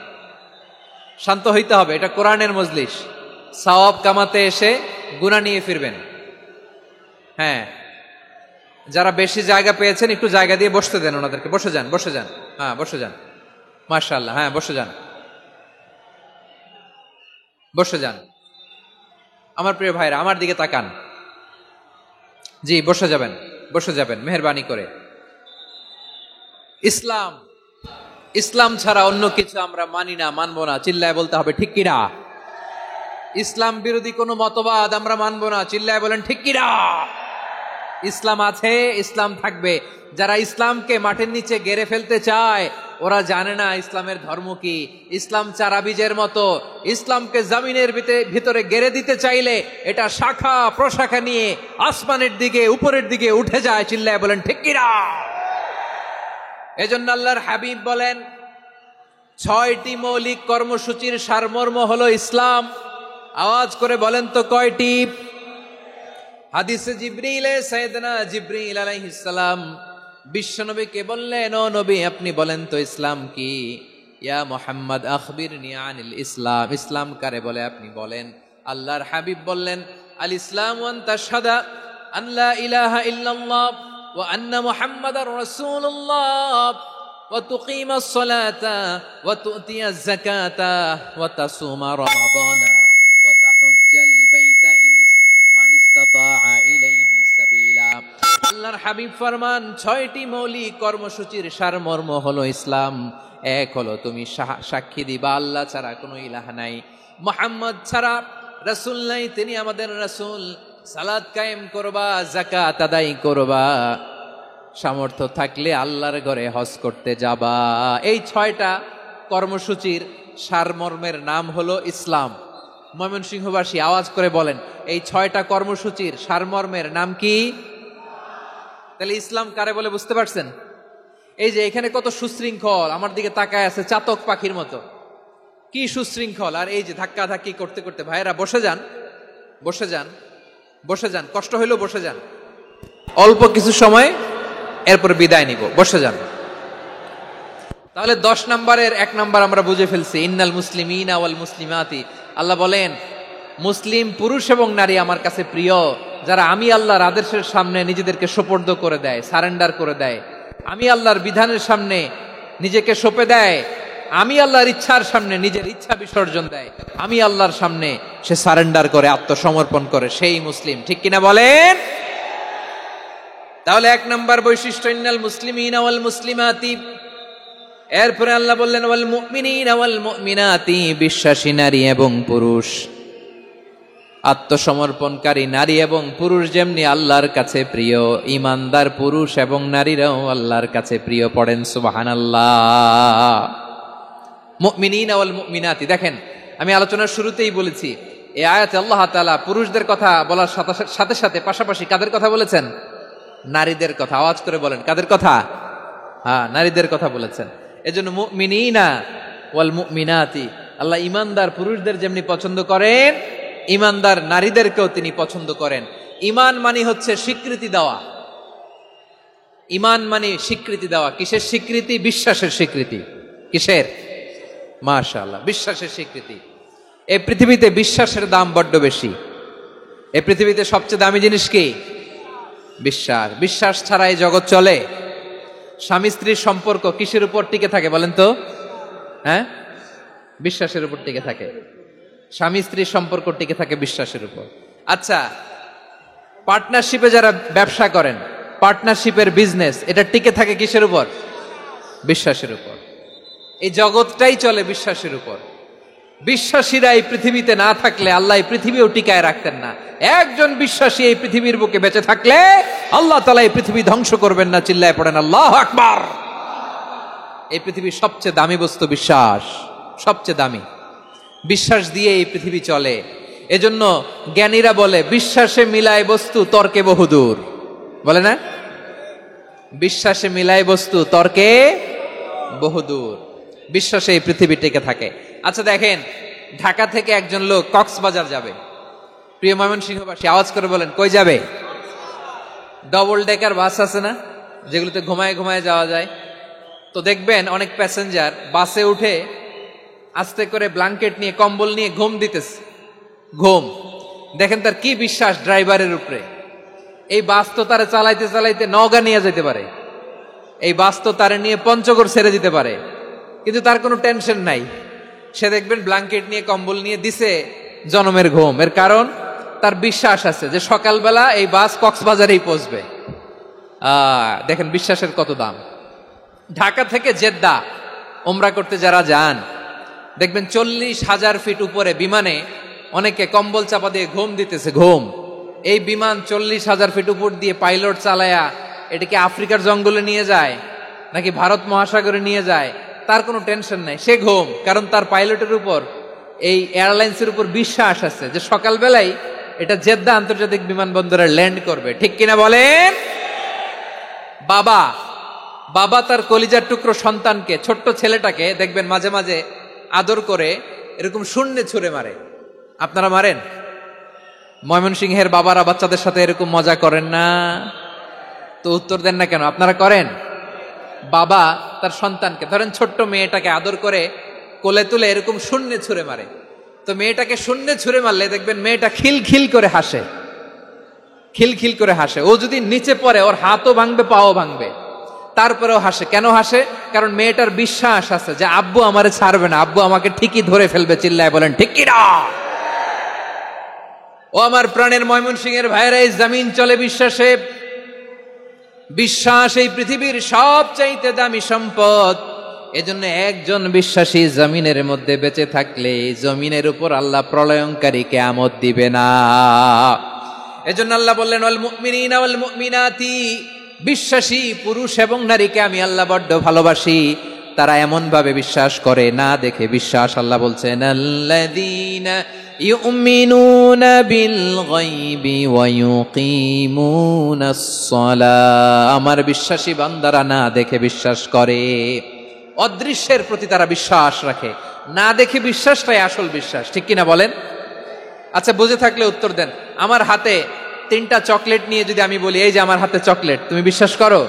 শান্ত হইতে হবে, এটা কোরআনের মজলিস। সওয়াব কামাতে এসে গুনাহ নিয়ে ফিরবেন। হ্যাঁ, যারা বেশি জায়গা পেয়েছেন একটু জায়গা দিয়ে বসতে দেন ওনাদেরকে। বসে যান, বসে যান। হ্যাঁ, বসে যান। মাশাআল্লাহ। হ্যাঁ, বসে যান, বসে যান। আমার প্রিয় ভাইরা, আমার দিকে তাকান। জি, বসে যাবেন, বসে যাবেন মেহেরবানি করে। ইসলাম, ইসলাম ছাড়া অন্য কিছু আমরা মানি না, মানবো না। চিল্লায় বলতে হবে ঠিক কিনা? ইসলাম বিরোধী কোনো মতবাদ আমরা মানবো না। চিল্লায় বলেন ঠিক কিনা? ইসলাম আছে, ইসলাম থাকবে। যারা ইসলামকে মাটির নিচে গেড়ে ফেলতে চায় ওরা জানে না ইসলামের ধর্ম কি। ইসলাম চারা বীজের মতো, ইসলামকে জমিনের ভিতরে গেড়ে দিতে চাইলে এটা শাখা প্রশাখা নিয়ে আসমানের দিকে, উপরের দিকে উঠে যায়। চিল্লায় বলেন ঠিক কিনা? এজন্য আল্লাহর হাবিব বলেন 6টি মৌলিক কর্মসূচির সারমর্ম হলো ইসলাম। আওয়াজ করে বলেন তো কয়টি? হাদিসে জিবরিলে সাইয়েদনা জিবরিল আলাইহিস সালাম বিশ্বনবীকে বললেন, ও নবী আপনি বলেন তো ইসলাম কি? ইয়া মুহাম্মদ আখবিরনি আনিল ইসলাম, ইসলাম কারে বলে আপনি বলেন। আল্লাহর হাবিব বললেন, আল ইসলাম ওয়ান তাশহাদা আন লা ইলাহা ইল্লাল্লাহ ওয়া আন্না মুহাম্মাদার রাসূলুল্লাহ ওয়া তুকিমাস সালাতা ওয়া তুতিয়াজ যাকাতা ওয়া তাসুমা রমাদানা ওয়া তাহুজ্জাল বাইতা মান ইসতাতাআ ইলাইহি সাবিলা। আল্লাহর হাবিব ফরমান 6টি মৌলিক কর্মসূচির সারমর্ম হলো ইসলাম। এক হলো তুমি সাক্ষী দিবা আল্লাহ ছাড়া কোনো ইলাহ নাই, মুহাম্মদ ছাড়া রাসূল নাই, তিনি আমাদের রাসূল। সালাত কায়েম করবা, যাকাত আদায় করবা, সামর্থ্য থাকলে আল্লাহর ঘরে হজ করতে যাবা। এই 6টা কর্মসূচির সারমর্মের নাম হলো ইসলাম। ময়মনসিংহবাসী আওয়াজ করে বলেন, এই 6টা কর্মসূচির সারমর্মের নাম কি? তাহলে ইসলাম কারে বলে বুঝতে পারছেন? এই যে এখানে কত সুশৃঙ্খল, আমার দিকে তাকায় আছে চাতক পাখির মতো, কি সুশৃঙ্খল। আর এই যে ধাক্কা ধাক্কি করতে করতে, ভাইরা বসে যান, বসে যান, বসে যান, কষ্ট হইলেও বসে যান, অল্প কিছু সময় এরপর বিদায় নিব, বসে যান। তাহলে 10 নম্বরের 1 নম্বর আমরা বুঝে ফেলছি, ইন্নাল মুসলিমিনা ওয়াল মুসলিমাতি। আল্লাহ বলেন, মুসলিম পুরুষ এবং নারী আমার কাছে প্রিয়, যারা আমি আল্লাহর আদেশের সামনে নিজেদেরকে সোপর্দ করে দেয়, সারেন্ডার করে দেয়, আমি আল্লাহর বিধানের সামনে নিজেকে সঁপে দেয়, আমি আল্লাহর ইচ্ছার সামনে নিজের ইচ্ছা বিসর্জন দেয়, আমি আল্লাহর সামনে সে সারেন্ডার করে, আত্মসমর্পণ করে, সেই মুসলিম। ঠিক কিনা বলেন? তাহলে 1 নম্বর বৈশিষ্ট্য ইন্নাল মুসলিমিনা ওয়াল মুসলিমাতি। এরপরে আল্লাহ বললেন ওয়াল মুমিনিনা ওয়াল মুমিনাতি, বিশ্বাসী নারী এবং পুরুষ, আত্মসমর্পণকারী নারী এবং পুরুষ যেমনি আল্লাহর কাছে প্রিয়, ইমানদার পুরুষ এবং নারীরাও আল্লাহর কাছে প্রিয়। পড়েন সুবহানাল্লাহ। মুমিনিনা ওয়াল মুমিনাতি। দেখেন, আমি আলোচনার শুরুতেই বলেছি, এই আয়াতে আল্লাহ তাআলা পুরুষদের কথা বলার সাথে সাথে পাশাপাশি কাদের কথা বলেছেন? নারীদের কথা। আওয়াজ করে বলেন, কাদের কথা? হ্যাঁ, নারীদের কথা বলেছেন। এজন্য মুমিনিনা ওয়াল মুমিনাতি, আল্লাহ ইমানদার পুরুষদের যেমনি পছন্দ করেন, ইমানদার নারীদেরকেও তিনি পছন্দ করেন। ঈমান মানে হচ্ছে স্বীকৃতি দেওয়া। ঈমান মানে স্বীকৃতি দেওয়া। কিসের স্বীকৃতি? বিশ্বাসের স্বীকৃতি। কিসের? মাশাআল্লাহ, বিশ্বাসের স্বীকৃতি। এই পৃথিবীতে বিশ্বাসের দাম বড্ড বেশি। এই পৃথিবীতে সবচেয়ে দামি জিনিস কি? বিশ্বাস। বিশ্বাস ছাড়া এই জগৎ চলে? স্বামী স্ত্রীর সম্পর্ক কিসের উপর টিকে থাকে বলেন তো? হ্যাঁ, বিশ্বাসের উপর টিকে থাকে। স্বামী স্ত্রীর সম্পর্ক টিকে থাকে বিশ্বাসের উপর। আচ্ছা, পার্টনারশিপে যারা ব্যবসা করেন, পার্টনারশিপের বিজনেস, এটা টিকে থাকে কিসের উপর? বিশ্বাসের উপর। এই জগৎটাই চলে বিশ্বাসের উপর। বিশ্বাসীরা এই পৃথিবীতে না থাকলে আল্লাহ এই পৃথিবীও টিকায় রাখতেন না। একজন বিশ্বাসী এই পৃথিবীর বুকে বেঁচে থাকলে আল্লাহ তাআলা এই পৃথিবী ধ্বংস করবেন না। চিল্লায় পড়েন আল্লাহু আকবার। এই পৃথিবীর সবচেয়ে দামি বস্তু বিশ্বাস, সবচেয়ে দামি। বিশ্বাস দিয়ে এই পৃথিবী চলে। এজন্য জ্ঞানীরা বলে, বিশ্বাসে মিলায় বস্তু, তর্কে বহুদূর। বলে না? বিশ্বাসে মিলায় বস্তু, তর্কে বহুদূর। বিশ্বাসে এই পৃথিবী টিকে থাকে। আচ্ছা দেখেন, ঢাকা থেকে একজন লোক কক্সবাজার যাবে। প্রিয় ময়মনসিংহবাসী আওয়াজ করে বলেন, কই যাবে? ডবল ডেকার বাস আছে না, যেগুলোতে ঘুমায় ঘুমায় যাওয়া যায়। তো দেখবেন অনেক প্যাসেঞ্জার বাসে উঠে আস্তে করে ব্ল্যাঙ্কেট নিয়ে, কম্বল নিয়ে ঘুম দিতেছে। ঘুম দেখেন তার কি বিশ্বাস ড্রাইভারের উপরে। এই বাস তো তারা চালাইতে চালাইতে নওগাঁ নিয়ে যেতে পারে, এই বাস তো তারা নিয়ে পঞ্চগড় ছেড়ে দিতে পারে, কিন্তু তার কোনো টেনশন নাই। সে দেখবেন ব্ল্যাঙ্কেট নিয়ে, কম্বল নিয়ে দিছে জনমের ঘুম। এর কারণ তার বিশ্বাস আছে যে সকালবেলা এই বাস কক্সবাজারেই পৌঁছবে। দেখেন বিশ্বাসের কত দাম। ঢাকা থেকে জেদ্দা ওমরা করতে যারা যান, দেখবেন 40,000 ফিট উপরে বিমানে অনেকে কম্বল চাপা দিয়ে ঘুম দিতেছে। ঘুম। এই বিমান 40,000 ফিট উপর দিয়ে পাইলট চালায়া এটাকে আফ্রিকার জঙ্গলে নিয়ে যায় নাকি ভারত মহাসাগরে নিয়ে যায়, তার কোনো টেনশন নাই। সে ঘুম, কারণ তার পাইলটের উপর, এই এয়ারলাইন্সের উপর বিশ্বাস আছে যে সকালবেলায় এটা জেদ্দা আন্তর্জাতিক বিমানবন্দরে ল্যান্ড করবে। ঠিক কিনা বলেন? বাবা বাবা তার কলিজার টুকরো সন্তানকে, ছোট্ট ছেলেটাকে দেখবেন মাঝে মাঝে আদর করে এরকম শূন্যে ছুঁড়ে মারে। আপনারা মারেন? ময়মনসিংহের বাবারা বাচ্চাদের সাথে এরকম মজা করেন না? তো উত্তর দেন না কেন? আপনারা করেন? বাবা তার সন্তানকে, ধরেন ছোট্ট মেয়েটাকে আদর করে কোলে তুলে এরকম শূন্যে ছুঁড়ে মারে। তো মেয়েটাকে শূন্যে ছুঁড়ে মারলে দেখবেন মেয়েটা খিলখিল করে হাসে, খিলখিল করে হাসে। ও যদি নিচে পড়ে ওর হাতও ভাঙবে, পাও ভাঙবে, তারপরেও হাসে। কেন হাসে? কারণ মেয়েটার বিশ্বাস আছে যে আব্বু আমারে ছাড়বে না, আব্বু আমাকে ঠিকই ধরে ফেলবে। চিল্লায় বলেন ঠিক কি না? ও আমার প্রাণের ময়মনসিংহের ভাইরা, এই জমিন চলে বিশ্বাসে। বিশ্বাস এই পৃথিবীর সবচাইতে দামি সম্পদ। এজন্য একজন বিশ্বাসী জমিনের মধ্যে বেঁচে থাকলে জমিনের উপর আল্লাহ প্রলয়ঙ্কারী কিয়ামত দিবে না। এজন্য আল্লাহ বললেন ওয়াল মুমিনিনা ওয়াল মুমিনাতি, বিশ্বাসী পুরুষ এবং নারীকে আমি আল্লাহ বড্ড ভালোবাসি। তারা এমন ভাবে বিশ্বাস করে না দেখে বিশ্বাস। আল্লাহ বলছেন আল্লাযীনা ইউমিনুনা বিল গায়বি ওয়া ইউকিমুনাস সালাহ, আমার বিশ্বাসী বান্দারা না দেখে বিশ্বাস করে। অদৃশ্যের প্রতি তারা বিশ্বাস রাখে, না দেখে বিশ্বাসটাই আসল বিশ্বাস, ঠিক কিনা বলেন? আচ্ছা, বুঝে থাকলে উত্তর দেন। আমার হাতে 3টা চকলেট নিয়ে যদি আমি বলি এই যে আমার হাতে চকলেট, তুমি বিশ্বাস করো?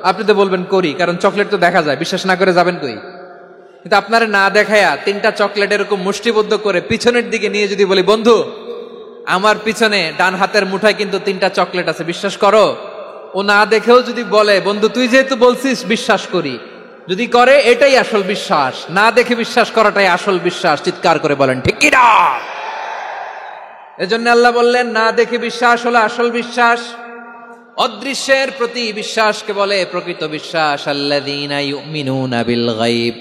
আপনি তো বলবেন করি, কারণ চকলেট তো দেখা যায়, বিশ্বাস না করে যাবেন কই? কিন্তু আপনারা না দেখায়া 3টা চকলেট এরকম মুষ্টিবদ্ধ করে পিছনের দিকে নিয়ে যদি বলি বন্ধু আমার পিছনে ডান হাতের মুঠায় কিন্তু 3টা চকলেট আছে, বিশ্বাস করো? ও না দেখেও যদি বলে বন্ধু তুই যেহেতু বলছিস বিশ্বাস করি, যদি করে এটাই আসল বিশ্বাস, না দেখে বিশ্বাস করাটাই আসল বিশ্বাস। চিৎকার করে বলেন ঠিক কি না? এজন্য আল্লাহ বললেন না দেখে বিশ্বাস হলো আসল বিশ্বাস। অদৃশ্যের প্রতি বিশ্বাসকে বলে প্রকৃত বিশ্বাস। আল্লাযীনা ইউমিনুনা বিল গায়ব,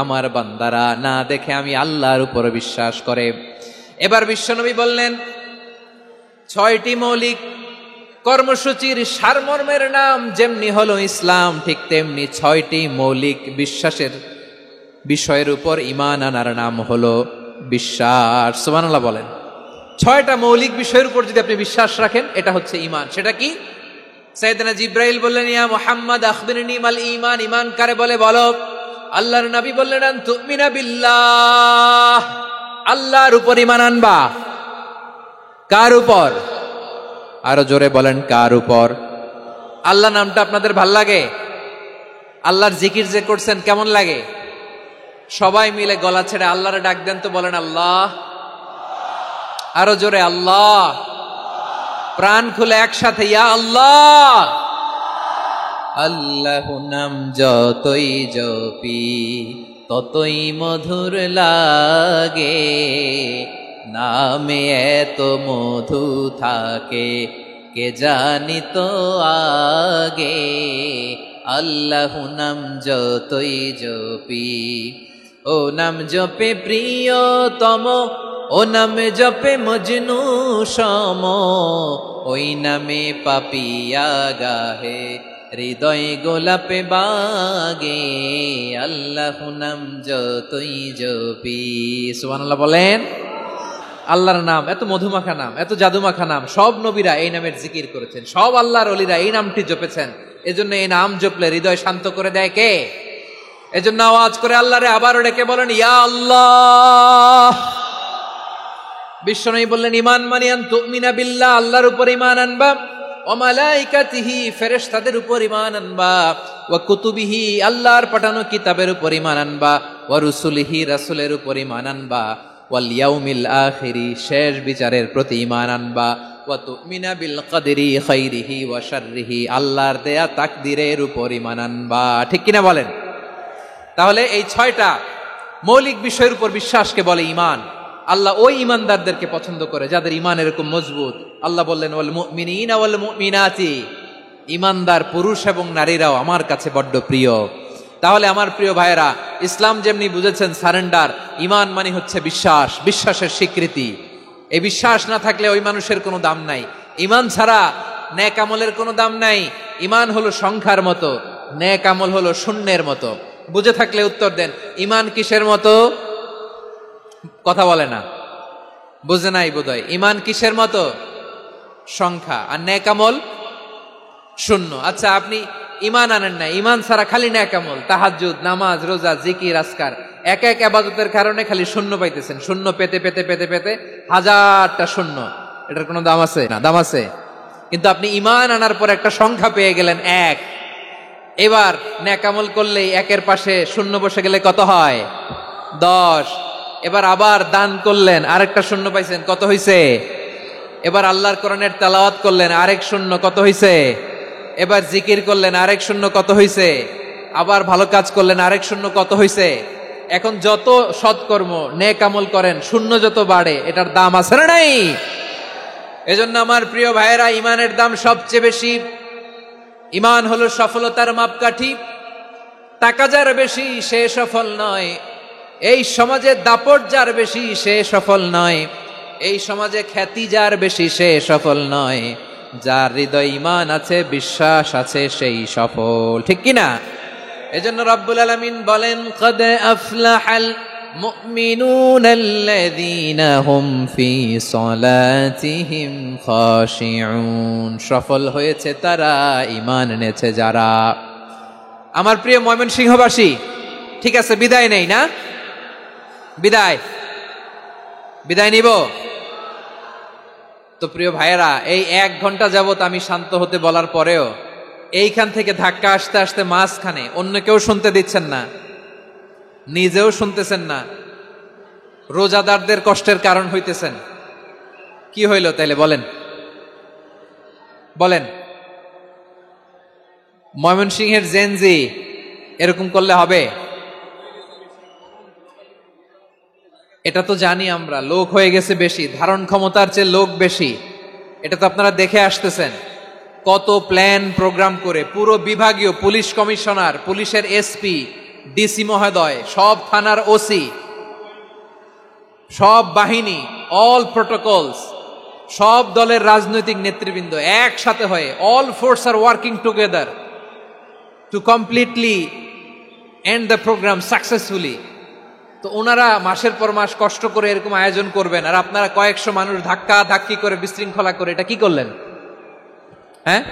আমার বান্দারা না দেখে আমি আল্লাহর উপর বিশ্বাস করে। এবার বিশ্বনবী বললেন 6টি মৌলিক কর্মসূচির সারমর্মের নাম যেমনি হলো ইসলাম, ঠিক তেমনি 6টি মৌলিক বিশ্বাসের বিষয়ের উপর ঈমান আনার নাম হলো বিশ্বাস। সুবহানাল্লাহ বলেন। 6টা মৌলিক বিষয়ের উপর যদি আপনি বিশ্বাস রাখেন এটা হচ্ছে ঈমান। সেটা কি? সাইয়েদনা জিবরাইল বললেন ইয়া মুহাম্মদ আখবিরনি মাল ঈমান, ঈমান কারে বলে বলো। আল্লাহর নবী বললেন আন তুমিনা বিল্লাহ, আল্লাহর উপর ঈমান আনবা। কার উপর? আরো জোরে বলেন কার উপর? আল্লাহ নামটা আপনাদের ভাল লাগে? আল্লাহর জিকির যে করছেন কেমন লাগে? সবাই মিলে গলা ছেড়ে আল্লাহরে ডাক দেন তো, বলেন আল্লাহ। আরো জোরে আল্লাহ। প্রাণ খুলে একসাথে ইয়া আল্লাহ। আল্লাহ নাম যতই জপি ততই মধুর লাগে, নামে এত মধু থাকে কে জানি তো আগে। আল্লাহ নাম যতই জপি, ও নাম জপে প্রিয়তম, ও নামে জপে মজনু সম, ওই নামে পাপিয়া গাহে হৃদয় গোলাপে বাগে। আল্লাহ নাম যতই জপি। সুবহানাল্লাহ বলেন। আল্লাহর নাম এত মধুমাখা নাম, এত জাদুমাখা নাম, সব নবীরা এই নামের জিকির করেছেন, সব আল্লাহর ওলিরা এই নামটি জপেছেন। এজন্য এই নাম জপলে হৃদয় শান্ত করে দেয় কে? এজন্য আওয়াজ করে আল্লাহরে আবারও ডেকে বলেন ইয়া আল্লাহ। বিশ্বনবী বললেন ঈমান মানে আন তুমিনা বিল্লাহ, আল্লাহর উপর ঈমান আনবা, ওয়া মালাইকাতিহি ফেরেশতাদের উপর ঈমান আনবা, ওয়া কুতুবিহি আল্লাহর পাঠানো কিতাবের উপর ঈমান আনবা, ওয়া রুসুলিহি রাসূলের উপর ঈমান আনবা, ওয়াল ইয়াউমিল আখিরি শেষ বিচারের প্রতি ঈমান আনবা, ওয়া তুমিনা বিল কদরি খাইরিহি ওয়া শাররিহি আল্লাহর দেয়া তাকদীরের উপর ঈমান আনবা। ঠিক কিনা বলেন? তাহলে এই 6টা মৌলিক বিষয়ের উপর বিশ্বাসকে বলে ঈমান। আল্লাহ ওই ঈমানদারদেরকে পছন্দ করে যাদের ঈমান এরকম মজবুত। আল্লাহ বললেন ওয়াল মুমিনিনা ওয়াল মুমিনাতি, ঈমানদার পুরুষ এবং নারীরাও আমার কাছে বড্ড প্রিয়। তাহলে আমার প্রিয় ভাইয়েরা, ইসলাম যেমনি বুঝেছেন সারেন্ডার, ঈমান মানে হচ্ছে বিশ্বাস, বিশ্বাসের স্বীকৃতি। এই বিশ্বাস না থাকলে ওই মানুষের কোনো দাম নাই। ঈমান ছাড়া নেক আমলের কোনো দাম নাই। ঈমান হলো সংখ্যার মতো, নেক আমল হলো শূন্যের মতো। বুঝে থাকলে উত্তর দেন। ঈমান কিসের মতো? কথা বলে না, বুঝে নাই বোধহয়। ঈমান কিসের মতো? সংখ্যা। আর নেক আমল শূন্য। আচ্ছা, আপনি ঈমান আনেন না, ঈমান ছাড়া খালি নেক আমল, তাহাজ্জুদ, নামাজ, রোজা, জিকির, আজকার, এক এক ইবাদতের কারণে খালি শূন্য পাইতেছেন। শূন্য পেতে পেতে পেতে পেতে হাজারটা শূন্য। এটার কোনো দাম আছে না? দাম আছে। কিন্তু আপনি ঈমান আনার পর একটা সংখ্যা পেয়ে গেলেন 1। এবার নেক আমল করলেই একের পাশে শূন্য বসে গেলে কত হয়? 10। এবার আবার দান করলেন, আরেকটা শূন্য পাইছেন, কত হইছে? এবার আল্লাহর কোরআনের তেলাওয়াত করলেন, আরেক শূন্য, কত হইছে? এবার জিকির করলেন, আরেক শূন্য, কত হইছে? আবার ভালো কাজ করলেন, আরেক শূন্য, কত হইছে? এখন যত সৎকর্ম নেক আমল করেন শূন্য যত বাড়ে, এটার দাম আছে না নাই? এজন্য আমার প্রিয় ভাইয়েরা, ঈমানের দাম সবচেয়ে বেশি। ঈমান হলো সফলতার মাপকাঠি। টাকা যার বেশি সে সফল নয়, এই সমাজে দাপট যার বেশি সে সফল নয়, এই সমাজে খ্যাতি যার বেশি সে সফল নয়, যার হৃদয় ঈমান আছে বিশ্বাস আছে সেই সফল, ঠিক কি না? এজন্য রব্বুল আলামিন বলেন, কদ আফলাহাল মুমিনুনাল্লাযীনা হুম ফি সলাতিহিম খাশিউন। সফল হয়েছে তারা, ঈমান এনেছে যারা। আমার প্রিয় ময়মনসিংহবাসী, ঠিক আছে, বিদায় নেই না? বিদায় নিব তো? প্রিয় ভাইয়েরা, এই 1 ঘন্টা যাবত আমি শান্ত হতে বলার পরেও এইখান থেকে ধাক্কা আসতে আসতে মাঝখানে অন্য কেউ শুনতে দিচ্ছেন না, নিজেও শুনতেছেন না, রোজাদারদের কষ্টের কারণ হইতেছেন। কি হইল তাইলে বলেন? ময়মনসিংহের জেনজি এরকম করলে হবে? এটা তো জানি আমরা, লোক হয়ে গেছে বেশি, ধারণ ক্ষমতার চেয়ে লোক বেশি। এটা তো আপনারা দেখে আসতেছেন, কত প্ল্যান প্রোগ্রাম করে পুরো বিভাগীয় পুলিশ কমিশনার, পুলিশের এসপি, ডিসি মহোদয়, সব থানার ওসি, সব বাহিনী, অল প্রোটোকলস, সব দলের রাজনৈতিক নেতৃবৃন্দ একসাথে হয়ে, all force are working together to completely end the programme successfully. তো ওনারা মাসের পর মাস কষ্ট করে এরকম আয়োজন করবেন, আর আপনারা কয়েকশো মানুষ ধাক্কা ধাক্কি করে বিশৃঙ্খলা করে এটা কি করলেন? হ্যাঁ,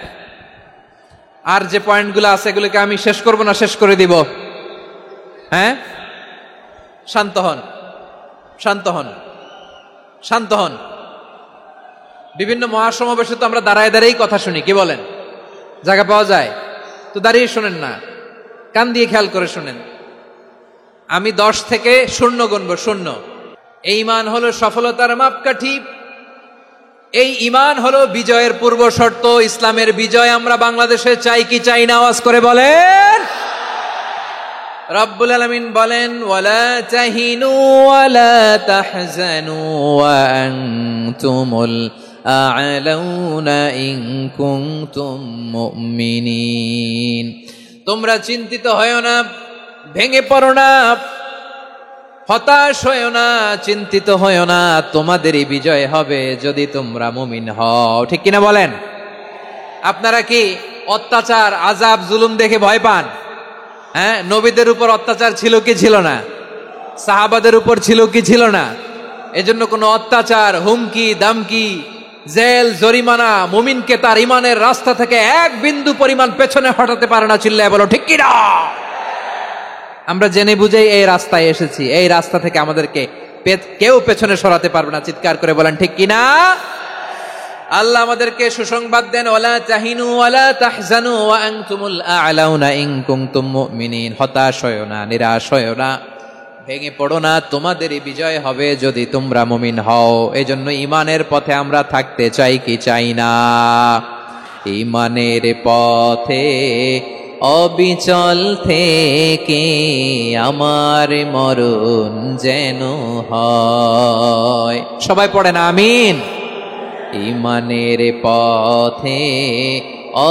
আর যে পয়েন্টগুলো আছে এগুলোকে আমি শেষ করব না শেষ করে দিব? হ্যাঁ, শান্ত হন। বিভিন্ন মহাসমাবেশে তো আমরা দাঁড়ায় দাঁড়িয়েই কথা শুনি, কি বলেন? জায়গা পাওয়া যায় তো দাঁড়িয়ে শোনেন না, কান দিয়ে খেয়াল করে শোনেন। আমি 10 থেকে 0 গুনবো। 0, এই ঈমান হলো সফলতার মাপকাঠি, এই ঈমান হলো বিজয়ের পূর্ব শর্ত। ইসলামের বিজয় আমরা বাংলাদেশে চাই কি চাই না? আওয়াজ করে বলেন। রব্বুল আলামিন বলেন, ওয়ালা তাহিনু ওয়ালা তাহজানু ওয়া আনতুমুল আ'লাউনা ইন কুনতুম মুমিনিন। তোমরা চিন্তিত হয়ো না, ভেঙে পড়ো না, হতাশ হয়ো না, চিন্তিত হয়ো না, তোমাদেরই বিজয় হবে যদি তোমরা মুমিন হও, ঠিক কিনা বলেন? আপনারা কি অত্যাচার, আযাব, জুলুম দেখে ভয় পান? হ্যাঁ, নবীদের উপর অত্যাচার ছিল কি ছিল না? সাহাবাদের উপর ছিল কি ছিল না? এজন্য কোনো অত্যাচার, হুমকি, দামকি, জেল, জরিমানা মুমিনকে তার ঈমানের রাস্তা থেকে 1 বিন্দু পরিমাণ পেছনে হটাতে পারে না। চিল্লায় বলো ঠিক কিনা? আমরা জেনে বুঝেই এই রাস্তায় এসেছি, এই রাস্তা থেকে আমাদেরকে কেউ পেছনে সরাতে পারবে না। চিৎকার করে বলেন ঠিক কিনা? আল্লাহ আমাদেরকে সুসংবাদ দেন, ওয়ালা তাহিনু ওয়ালা তাহজানু ওয়া আনতুমুল আ'লাউনা ইন কুনতুম মুমিনিন। হতাশ হয়ো না, নিরাশ হয়ো না, ভেঙে পড়ো না, তোমাদেরই বিজয় হবে যদি তোমরা মুমিন হও। এজন্য ঈমানের পথে আমরা থাকতে চাই কি চাই না? ঈমানের পথে অবিচল থেকে আমার মরণ যেন হয়। সবাই পড়েন আমিন। ঈমানের পথে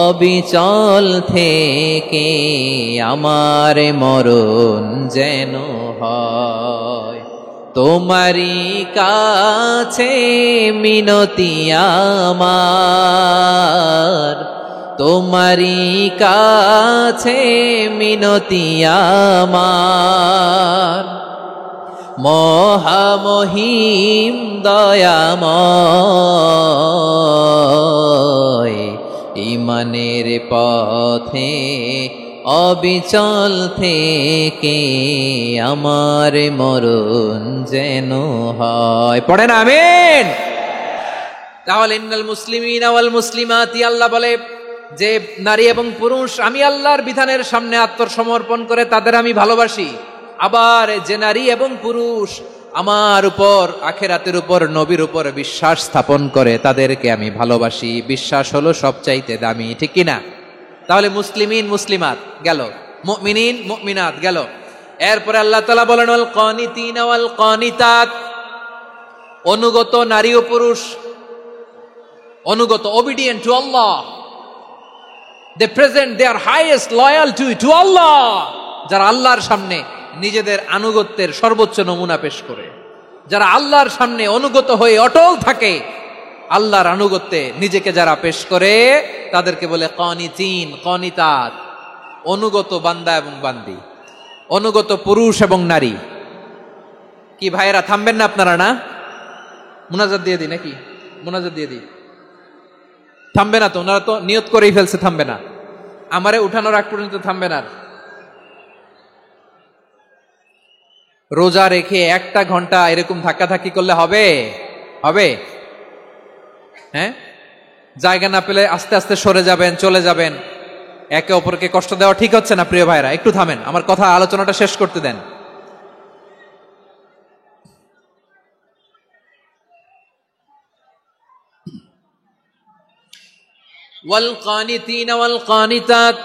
অবিচল থেকে আমার মরণ যেন হয়। তোমারই কাছে মিনতি আমার, তোমারই কাছে মিনতি আমার, মহামহিম দয়াময়। ঈমানের পথে অবিচল থেকে আমার মরণ যেন হয়। পড়েন আমিন। তাহলে ইন্নাল মুসলিমিনা ওয়াল মুসলিমাতি, আল্লাহ বলে যে নারী এবং পুরুষ আমি আল্লাহর বিধানের সামনে আত্মসমর্পণ করে তাদের আমি ভালোবাসি। আবার যে নারী এবং পুরুষ আমার উপর, আখিরাতের উপর, নবীর উপর বিশ্বাস স্থাপন করে তাদেরকে আমি ভালোবাসি। বিশ্বাস হলো সবচাইতে দামি, ঠিক কিনা? তাহলে মুসলিমিন মুসলিমাত গেল, মুমিনিন মুমিনাত গেল। এরপরে আল্লাহ তাআলা বলেন, ওয়াল কানিতিনা ওয়াল কানিতাত, অনুগত নারী ও পুরুষ, অনুগত, obedient to Allah, they present their highest loyalty to Allah, যারা আল্লাহর সামনে নিজেদের আনুগত্যের সর্বোচ্চ নমুনা পেশ করে, যারা আল্লাহর সামনে অনুগত হয়ে অটল থাকে, আল্লাহর আনুগত্যে নিজেকে যারা পেশ করে, তাদেরকে বলে কানিতিন, কানিতাত, অনুগত বান্দা এবং বান্দি, অনুগত পুরুষ এবং নারী। কি ভাইয়েরা, থামবেন না আপনারা? না, মুনাজাত দিয়ে দিই নাকি? মুনাজাত দিয়ে দিই। থামবে না তো? ওনারা তো নিয়ত করেই ফেলছে থামবে না। আমারে উঠানোর আগ পর্যন্ত থামবে না। রোজা রেখে 1 ঘন্টা এরকম ধাক্কাধাক্কি করলে হবে? হবে? হ্যাঁ, জায়গা না পেলে আস্তে আস্তে সরে যাবেন, চলে যাবেন। একে অপরকে কষ্ট দেওয়া ঠিক হচ্ছে না প্রিয় ভাইরা। একটু থামেন, আমার কথা, আলোচনাটা শেষ করতে দেন। ওয়াল কানিতিনা ওয়াল কানিতাত,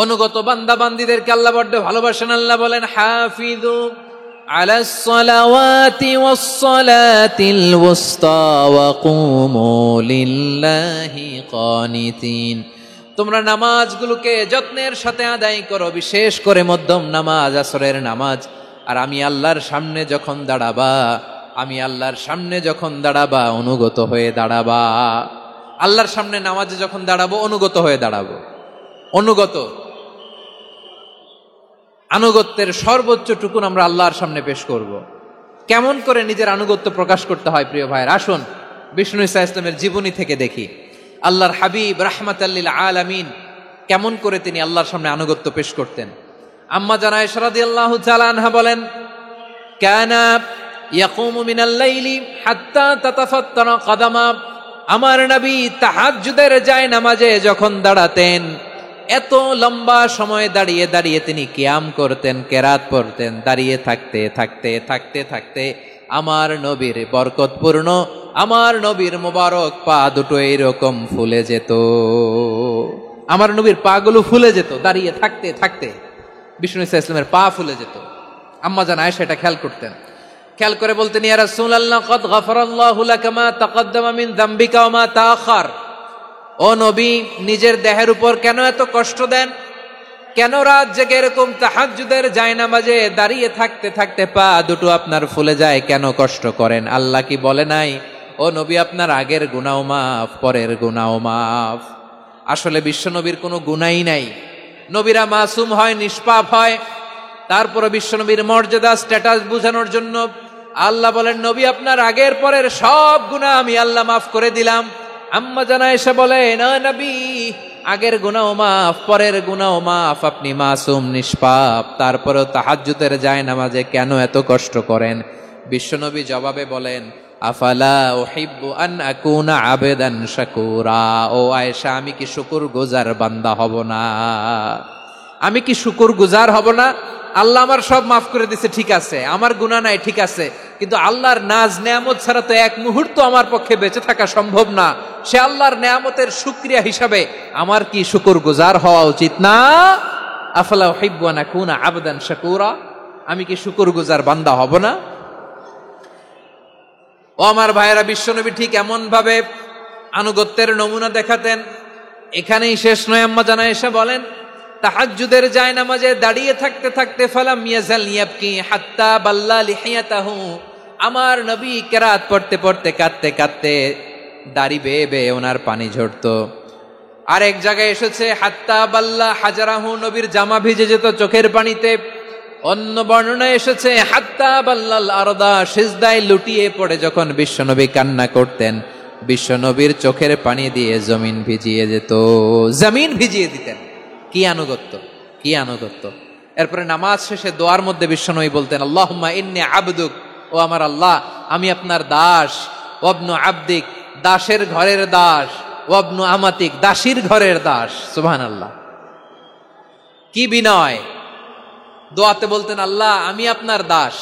অনুগত বান্দা বান্দীদেরকে আল্লাহ বড্ড ভালোবাসেন। আল্লাহ বলেন, হাফিযু আলাস সালাওয়াতি ওয়াস সালাতিল ওয়ুসতা ওয়া কুমু লিল্লাহি কানিতিন। তোমরা নামাজগুলোকে যত্নের সাথে আদায় করো, বিশেষ করে মধ্যম নামাজ, আসরের নামাজ। আর আমি আল্লাহর সামনে যখন দাঁড়াবা, আমি আল্লাহর সামনে যখন দাঁড়াবা, অনুগত হয়ে দাঁড়াবা। আল্লাহর সামনে নামাজে যখন দাঁড়াবো, অনুগত হয়ে দাঁড়াবো। অনুগত, আনুগত্যের সর্বোচ্চ টুকুন আমরা আল্লাহর সামনে পেশ করব। কেমন করে নিজের আনুগত্য প্রকাশ করতে হয় প্রিয় ভাইয়ের, আসুন বিষ্ণু ঈসা ইসলামের জীবনী থেকে দেখি। আল্লাহর হাবিব রাহমাতাল লিল আলামিন কেমন করে তিনি আল্লাহর সামনে আনুগত্য পেশ করতেন। আম্মা জান আয়েশা রাদিয়াল্লাহু তাআলা আনহা বলেন, কানা ইয়াকুমু মিনাল লাইলি হাত্তা তাতাফাত্তারা কদামা। আমার নবী তাহাজ্জুদের যায় নামাজে যখন দাঁড়াতেন, এত লম্বা সময় দাঁড়িয়ে দাঁড়িয়ে তিনি কিয়াম করতেন, কেরাত পড়তেন। দাঁড়িয়ে থাকতে থাকতে থাকতে থাকতে আমার নবীর বরকতপূর্ণ, আমার নবীর মোবারক পা দুটো এইরকম ফুলে যেত। আমার নবীর পা গুলো ফুলে যেত দাঁড়িয়ে থাকতে থাকতে। বিষ্ণু ঈসা ইসলামের পা ফুলে যেত। আম্মা জান আয়েশা এটা খেয়াল করতেন। খেয়াল করে বলতেন, ইয়া রাসূলুল্লাহ, কদ গফারাল্লাহু লাকা মা তাকদ্দামা মিন যামবিকা ওয়া মা তাআখার। ও নবী, নিজের দেহের উপর কেন এত কষ্ট দেন? কেন রাত জেগে এরকম তাহাজ্জুদের জায়নামাজে দাঁড়িয়ে থাকতে থাকতে পা দুটো আপনার ফুলে যায়? কেন কষ্ট করেন? আল্লাহ কি বলে নাই, ও নবী আপনার আগের গুনাহ মাফ, পরের গুনাহ মাফ? আসলে বিশ্বনবীর কোনো গুনাহই নাই। নবীরা মাসুম হয়, নিষ্পাপ হয়। তারপরে বিশ্বনবীর মর্যাদা, স্ট্যাটাস বোঝানোর জন্য আল্লাহ বলেন, নবী আপনার আগের পরের সব গুনাহ আমি আল্লাহ মাফ করে দিলাম। আম্মা জান আয়েশা বলেন, না নবী, আগের গুনাহ মাফ, পরের গুনাহ মাফ, আপনি মাসুম, নিষ্পাপ, তারপরেও তাহাজ্জুদের জায়নামাজে কেন এত কষ্ট করেন? বিশ্বনবী জবাবে বলেন, আফালা উহিব্বু আন আকুনা আবেদান শাকুরা। ও আয়েশা, আমি কি শুকরগুজার বান্দা হব না? আমি কি শুকরগুজার হব না? আল্লাহ আমার সব মাফ করে দিছে, ঠিক আছে, আমার গুনাহ নাই, ঠিক আছে, কিন্তু আল্লাহর নাজ নেয়ামত ছাড়া তো এক মুহূর্ত আমার পক্ষে বেঁচে থাকা সম্ভব না। সে আল্লাহর নেয়ামতের শুকরিয়া হিসাবে আমার কি শুকরগুজার হওয়া উচিত না? আফালা উহিব্বু আন আকুনা আবদান শাকুরা। আমি কি শুকরগুজার বান্দা হব না? ও আমার ভাইয়েরা, বিশ্বনবী ঠিক এমন ভাবে আনুগত্যের নমুনা দেখাতেন। এখানেই শেষ নয়। আম্মা জান আয়েশা বলেন, তাহাজ্জুদের জায়নামাজে দাঁড়িয়ে থাকতে থাকতে ফালাম ইয়াজাল ইয়াবকি হাত্তা বাল্লা লিহিয়াতাহু। আমার নবী কেরাত পড়তে পড়তে কাঁদতে কাঁদতে দাড়ি বেয়ে বেয়ে ওনার পানি ঝরতো। আর এক জায়গায় এসেছে হাত্তা বাল্লা হাজারাহু, নবীর জামা ভিজে যেত চোখের পানিতে। অন্য বর্ণনায় এসেছে হাত্তা বাল্লাল আরদা, সিজদায় লুটিয়ে পড়ে যখন বিশ্বনবী কান্না করতেন, বিশ্বনবীর চোখের পানি দিয়ে জমিন ভিজিয়ে যেত, জমিন ভিজিয়ে দিতেন। কি আনুগত্য, কি আনুগত্য! এরপরে নামাজ শেষে দোয়ার মধ্যে বিশ্বনবী বলতেন, আল্লাহুম্মা ইন্নী আবদুক, ও আমার আল্লাহ, আমি আপনার দাস। ওয়াবনু আবদিক, দাসের ঘরের দাস। ওয়াবনু আমাতিক, দাসীর ঘরের দাস। সুবহানাল্লাহ, কি বিনয়! দোয়াতে বলতেন, আল্লাহ আমি আপনার দাস।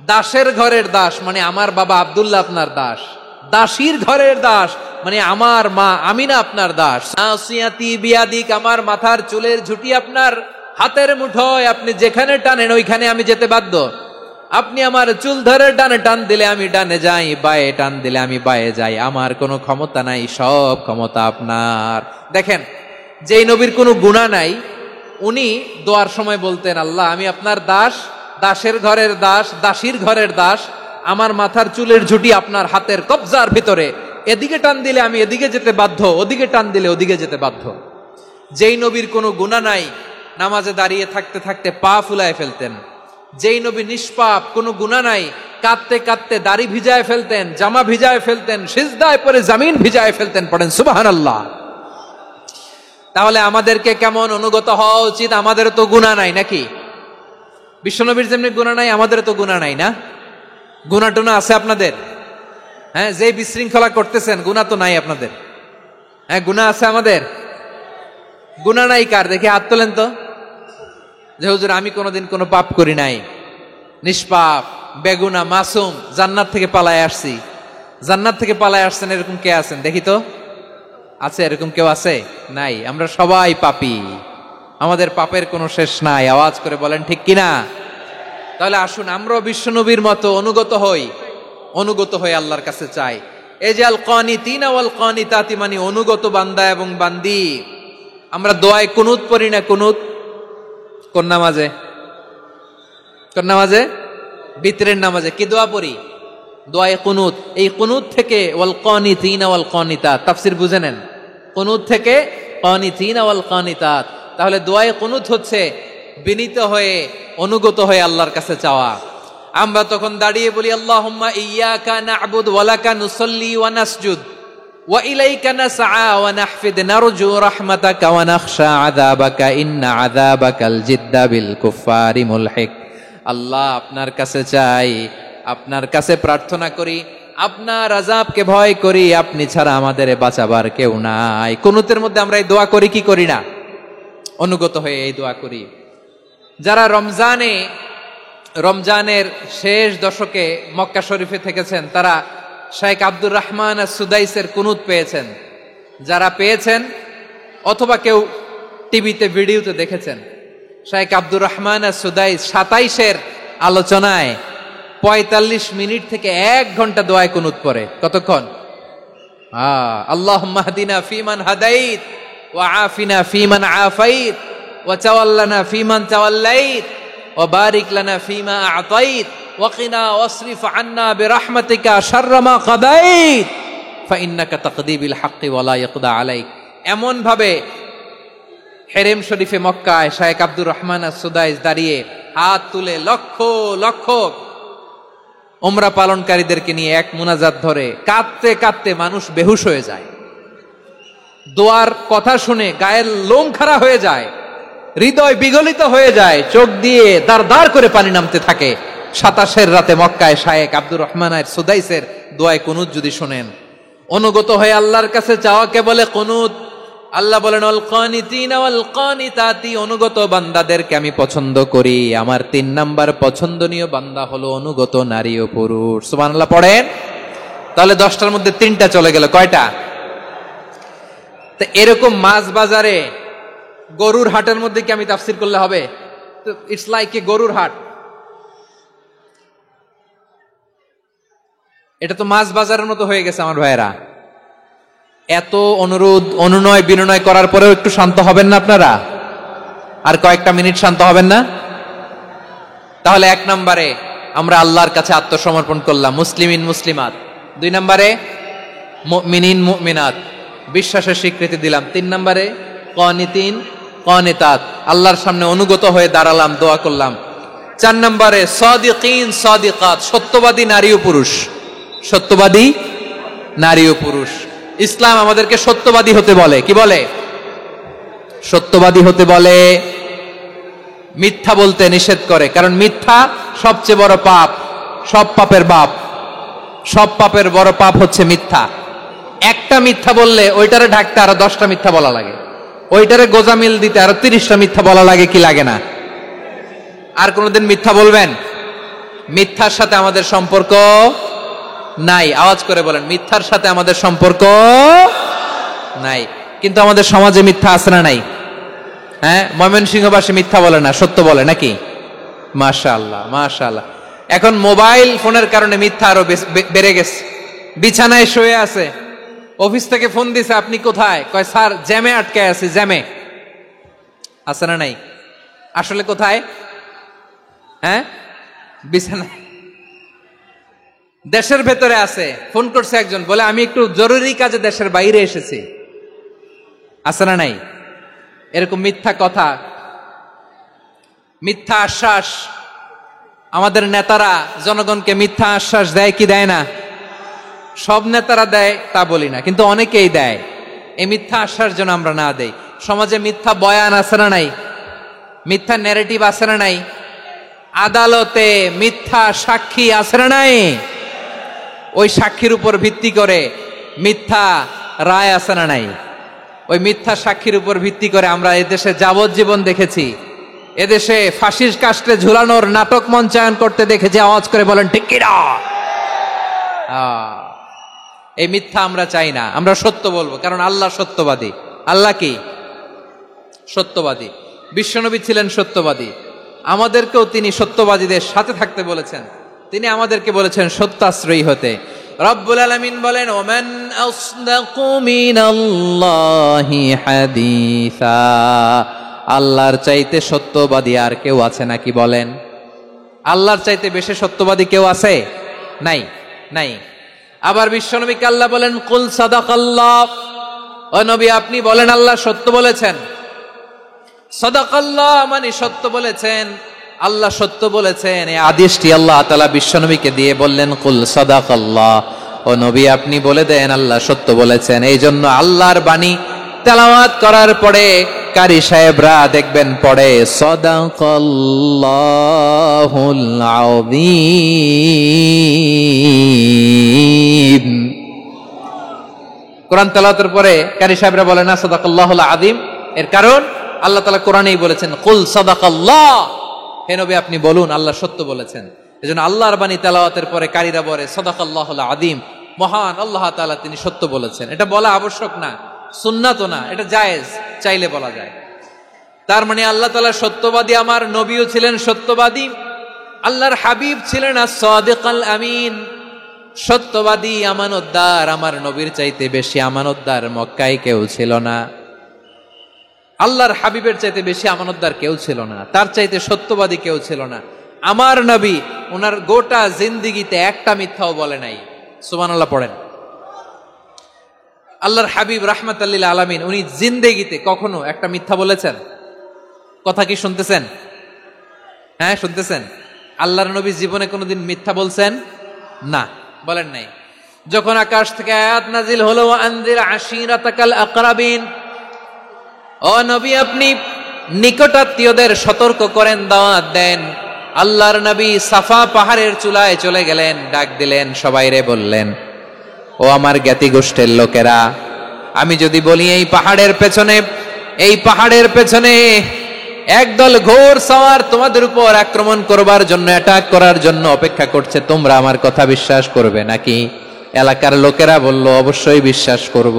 দাসের ঘরের দাস মানে আমার বাবা আব্দুল্লাহ আপনার দাস। দাসীর ঘরের দাস মানে আমার মা আমিনা আপনার দাস। নাসিয়াতি বিয়াদিক, আমার মাথার চুলের ঝুঁটি আপনার হাতের মুঠোয়, আপনি যেখানে টানেন ওইখানে আমি যেতে বাধ্য। আপনি আমার চুল ধরে ডানে টান দিলে আমি ডানে যাই, বায়ে টান দিলে আমি বায়ে যাই। আমার কোনো ক্ষমতা নাই, সব ক্ষমতা আপনার। দেখেন, যেই নবীর কোনো গুনাহ নাই, উনি দোয়ার সময় বলতেন, আল্লাহ আমি আপনার দাস, দাসের ঘরের দাস, দাসীর ঘরের দাস, আমার মাথার চুলের ঝুঁটি আপনার হাতের কবজার ভিতরে, এদিকে টান দিলে আমি এদিকে যেতে বাধ্য, ওদিকে টান দিলে ওদিকে যেতে বাধ্য। যেই নবীর কোনো গুনাহ নাই, নামাজে দাঁড়িয়ে থাকতে থাকতে পা ফুলায় ফেলতেন। যেই নবী নিষ্পাপ, কোনো গুনাহ নাই, কাঁদতে কাঁদতে দাড়ি ভিজায় ফেলতেন, জামা ভিজায় ফেলতেন, সিজদায় পরে জমিন ভিজায় ফেলতেন। পড়েন সুবহানাল্লাহ। তাহলে আমাদেরকে কেমন অনুগত হওয়া উচিত? আমাদের তো গুনাহ নাই নাকি? বিশ্বনবীর যেমনি গুনাহ নাই, আমাদের তো গুনাহ নাই না? গুনাহ টুনা আছে আপনাদের? হ্যাঁ, যে বিশৃঙ্খলা করতেছেন গুনাহ তো নাই আপনাদের? হ্যাঁ, গুনাহ আছে আমাদের? গুনাহ নাই কার? দেখে হাত তোলেন তো, যে হুজুর আমি কোনোদিন কোনো পাপ করি নাই, নিষ্পাপ, বেগুনা, মাসুম, জান্নাত থেকে পালায় আসছি। জান্নাত থেকে পালায় আসছেন এরকম কে আছেন দেখি তো? আছে এরকম কেউ? আছে? নাই। আমরা সবাই পাপী, আমাদের পাপের কোনো শেষ নাই। আওয়াজ করে বলেন ঠিক কিনা? তাহলে আসুন আমরাও বিশ্বনবীর মতো অনুগত হই, অনুগত হয়ে আল্লাহর কাছে চাই। এই যে আল কানিতিনা ওয়াল কানিতাতি, মানে অনুগত বান্দা এবং বান্দি। আমরা দোয়ায় কুনুত পড়ি না? কুনুত কোন নামাজে? কোন নামাজে? বিতরের নামাজে কি দোয়া পড়ি? দোয়ায়ে কুনুত। এই কুনুত থেকে ওয়াল কানিতিনা ওয়াল কানিতাত, তাফসীর বুঝে নেন। কুনুত থেকে কানিতিনা ওয়াল কানিতাত। তাহলে দোয়ায়ে কুনুত হচ্ছে বিনীত হয়ে, অনুগত হয়ে আল্লাহর কাছে চাওয়া। আমরা তখন দাঁড়িয়ে বলি আল্লাহুম্মা ইয়্যাকা না'বুদু ওয়া লাকা নুসাল্লি ওয়া নাসজুদ ওয়া ইলাইকা নাসআ ওয়া নাহফিদ নারজু রাহমাতাকা ওয়া নাখশা আযাবাকা ইন্না আযাবাকাল জিদ্দা বিল কুফফারি মুলহিক। আল্লাহ, আপনার কাছে চাই, আপনার কাছে প্রার্থনা করি, আপনার আযাবকে ভয় করি, আপনি ছাড়া আমাদের বাঁচাবার কেউ নাই। কুনুতের মধ্যে আমরা এই দোয়া করি কি করি না? অনুগত হয়ে এই দোয়া করি। যারা রমজানের শেষ দশকে মক্কা শরীফে থেকেছেন, তারা শাইখ আব্দুর রহমান আস-সুদাইসের কুনুত পেয়েছেন। যারা পেয়েছেন অথবা কেউ টিভিতে ভিডিওতে দেখেছেন, শাইখ আব্দুর রহমান আস-সুদাইস 27-এর আলোচনায় 45 মিনিট থেকে 1 ঘন্টা দোয়ায় কুনুত পড়ে। কতক্ষণ? আল্লাহুম্মা হদিনা ফিমান হাদাইত ওয়া আফিনা ফিমান আফাইত ওয়া তাওয়াল্লানা ফিমান তাওয়াল্লাইত ওয়া বারিক লানা ফিমা আ'তাইত ওয়া কিনা ওয়াসরিফ আন্না বিরহমাতিকা শাররা মা কাদাইত ফাইন্নাকা তাকদি বিল হাক্কি ওয়া লা ইয়াকদা আলাইক। এমন ভাবে হেরেম শরীফে মক্কায় শাইখ আব্দুর রহমান আস-সুদাইস দাঁড়িয়ে হাত তুলে লক্ষ লক্ষ উমরা পালনকারীদেরকে নিয়ে এক মুনাজাত ধরে কাঁদতে কাঁদতে মানুষ বেহুশ হয়ে যায়। দোয়ার কথা শুনে গায়ের লোম খাড়া হয়ে যায়, হৃদয় বিগলিত হয়ে যায়, চোখ দিয়ে দার দার করে পানি নামতে থাকে। 27-এর রাতে মক্কায় শাইখ আব্দুর রহমান আস-সুদাইসের দোয়ায় কুনুত যদি শোনেন, অনুগত হয়ে আল্লাহর কাছে চাওয়াকে বলে কুনুত। আল্লাহ বলেন আল কানিতিনা ওয়াল কানিতাতি, অনুগত বান্দাদেরকে আমি পছন্দ করি। আমার 3 নাম্বার পছন্দনীয় বান্দা হলো অনুগত নারী ও পুরুষ। সুবহানাল্লাহ পড়েন। তাহলে 10টার মধ্যে 3টা চলে গেল। কয়টা? তো এরকম মাছ বাজারে গরুর হাটের মধ্যে কি আমি তাফসীর করলে হবে? তো ইটস লাইক এ গরুর হাট। এটা তো মাছ বাজারের মতো হয়ে গেছে আমার ভাইয়েরা। এত অনুরোধ, অনুনয়, বিনয় করার পরেও একটু শান্ত হবেন না আপনারা? আর কয়েকটা মিনিট শান্ত হবেন না? তাহলে 1 নম্বরে আমরা আল্লাহর কাছে আত্মসমর্পণ করলাম, মুসলিমিন মুসলিমাত। 2 নম্বরে মুমিনিন মুমিনাত, বিশ্বাসের স্বীকৃতি দিলাম। 3 নম্বরে কানিতিন কানিতাত, আল্লাহর সামনে অনুগত হয়ে দাঁড়ালাম, দোয়া করলাম। 4 নম্বরে সাদিকিন সাদিকাত, সত্যবাদী নারী ও পুরুষ। সত্যবাদী নারী ও পুরুষ। ইসলাম আমাদেরকে সত্যবাদী হতে বলে। কি বলে? সত্যবাদী হতে বলে, মিথ্যা বলতে নিষেধ করে। কারণ মিথ্যা সবচেয়ে বড় পাপ, সব পাপের বাপ। সব পাপের বড় পাপ হচ্ছে মিথ্যা। একটা মিথ্যা বললে ওইটারে ঢাকতে আরো 10টা মিথ্যা বলা লাগে, ওইটারে গোজামিল দিতে আরো 30টা মিথ্যা বলা লাগে, কি লাগে না? আর কোনোদিন মিথ্যা বলবেন? মিথ্যার সাথে আমাদের সম্পর্ক নাই। আওয়াজ করে বলেন, মিথ্যার সাথে আমাদের সম্পর্ক নাই। কিন্তু আমাদের সমাজে মিথ্যা আছে না নাই? হ্যাঁ, ময়মনসিংহবাসী মিথ্যা বলে না, সত্য বলে নাকি? মাশাআল্লাহ মাশাআল্লাহ। এখন মোবাইল ফোনের কারণে মিথ্যা আরো বেড়ে গেছে। বিছানায় শুয়ে আছে, অফিস থেকে ফোন দিছে, আপনি কোথায়? কয় স্যার জ্যামে আটকে আছি। জ্যামে আছে না নাই? আসলে কোথায়? হ্যাঁ, বিছানায় দেশের ভেতরে আছে, ফোন করছে একজন, বলে আমি একটু জরুরি কাজে দেশের বাইরে এসেছি। আছে না নাই এরকম মিথ্যা কথা, মিথ্যা আশ্বাস? আমাদের নেতারা জনগণকে মিথ্যা আশ্বাস দেয় কি দেয় না? সব নেতারা দেয় তা বলি না, কিন্তু অনেকেই দেয়। এই মিথ্যা আশ্বাস যেন আমরা না দেই। সমাজে মিথ্যা বয়ান আছে না নাই? মিথ্যা ন্যারেটিভ আছে না নাই? আদালতে মিথ্যা সাক্ষী আছে না নাই? ওই সাক্ষীর উপর ভিত্তি করে মিথ্যা রায় আছে না নাই? ওই মিথ্যা সাক্ষীর উপর ভিত্তি করে আমরা এদেশে যাবজ্জীবন দেখেছি, এদেশে ফাঁসির কাস্টে ঝুলানোর নাটক মঞ্চায়ন করতে দেখেছি। আওয়াজ করে বলেন ঠিক কিনা? এই মিথ্যা আমরা চাই না, আমরা সত্য বলবো, কারণ আল্লাহ সত্যবাদী। আল্লাহ কি? সত্যবাদী। বিশ্বনবী ছিলেন সত্যবাদী, আমাদেরকেও তিনি সত্যবাদীদের সাথে থাকতে বলেছেন। তিনি আমাদেরকে বলেছেন সত্যাশ্রয়ী হতে। রব্বুল আলামিন বলেন, ওমান আসদাকু মিনাল্লাহি হাদিসা, আল্লাহর চাইতে সত্যবাদী আর কেউ আছে নাকি বলেন? আল্লাহর চাইতে বেশি সত্যবাদী কেউ আছে? নাই, নাই। আবার বিশ্বনবীকে আল্লাহ বলেন, কুল সাদাকাল্লাহ, ও নবী আপনি বলেন আল্লাহ সত্য বলেছেন। সাদাকাল্লাহ মানে সত্য বলেছেন, আল্লাহ সত্য বলেছেন। এই আদেশটি আল্লাহ তাআলা বিশ্বনবীকে দিয়ে বললেন, কুল সাদাকাল্লাহ, ও নবী আপনি বলে দেন আল্লাহ সত্য বলেছেন। এই জন্য আল্লাহর বাণী তেলাওয়াত করার পরে কারি সাহেবরা দেখবেন পড়ে সাদাকাল্লাহুল আযীম। কোরআন তেলাওয়াতের পরে কারি সাহেবরা বলে না সাদাকাল্লাহুল আযীম, এর কারণ আল্লাহ তাআলা কোরআনেই বলেছেন কুল সাদাকাল্লাহ, হে নবী আপনি বলুন আল্লাহ সত্য বলেছেন। এজন্য আল্লাহর বাণী তেলাওয়াতের পরে কারীরা বলে সাদাকাল্লাহুল আযীম, মহান আল্লাহ তাআলা তিনি সত্য বলেছেন। এটা বলা আবশ্যক না, সুন্নাতও না, এটা জায়েজ, চাইলে বলা যায়। তার মানে আল্লাহ তাআলা সত্যবাদী, আমার নবীও ছিলেন সত্যবাদী, আল্লাহর হাবিব ছিলেন as-সাদিকাল আমিন, সত্যবাদী, আমানতদার। আমার নবীর চাইতে বেশি আমানতদার মক্কায় কেউ ছিল না, আল্লাহর হাবিবের চাইতে বেশি আমানতদার কেউ ছিল না, তার চাইতে সত্যবাদী কেউ ছিল না। আমার নবী ওনার গোটা জিন্দেগিতে একটা মিথ্যাও বলে নাই। সুবহানাল্লাহ পড়েন। আল্লাহর হাবিব রাহমাতাল লিল আলামিন উনি জিন্দেগিতে কখনো একটা মিথ্যা বলেছেন? কথা কি শুনতেছেন? হ্যাঁ শুনতেছেন? আল্লাহর নবী জীবনে কোনোদিন মিথ্যা বলছেন? না, বলেন নাই। যখন আকাশ থেকে আয়াত নাজিল হলো আনজির আশিরাতাকাল আকরাবিন, ও নবী আপনি নিকটাত্মীয়দের সতর্ক করেন, দাওয়াত দেন। আল্লাহর নবী সাফা পাহাড়ের চূড়ায় চলে গেলেন, ডাক দিলেন, সবাইরে বললেন, ও আমার জ্ঞাতি গোষ্ঠীর লোকেরা, আমি যদি বলি এই পাহাড়ের পেছনে একদল ঘোর সওয়ার তোমাদের উপর আক্রমণ করবার জন্য, অ্যাটাক করার জন্য অপেক্ষা করছে, তোমরা আমার কথা বিশ্বাস করবে নাকি? এলাকার লোকেরা বলল অবশ্যই বিশ্বাস করব।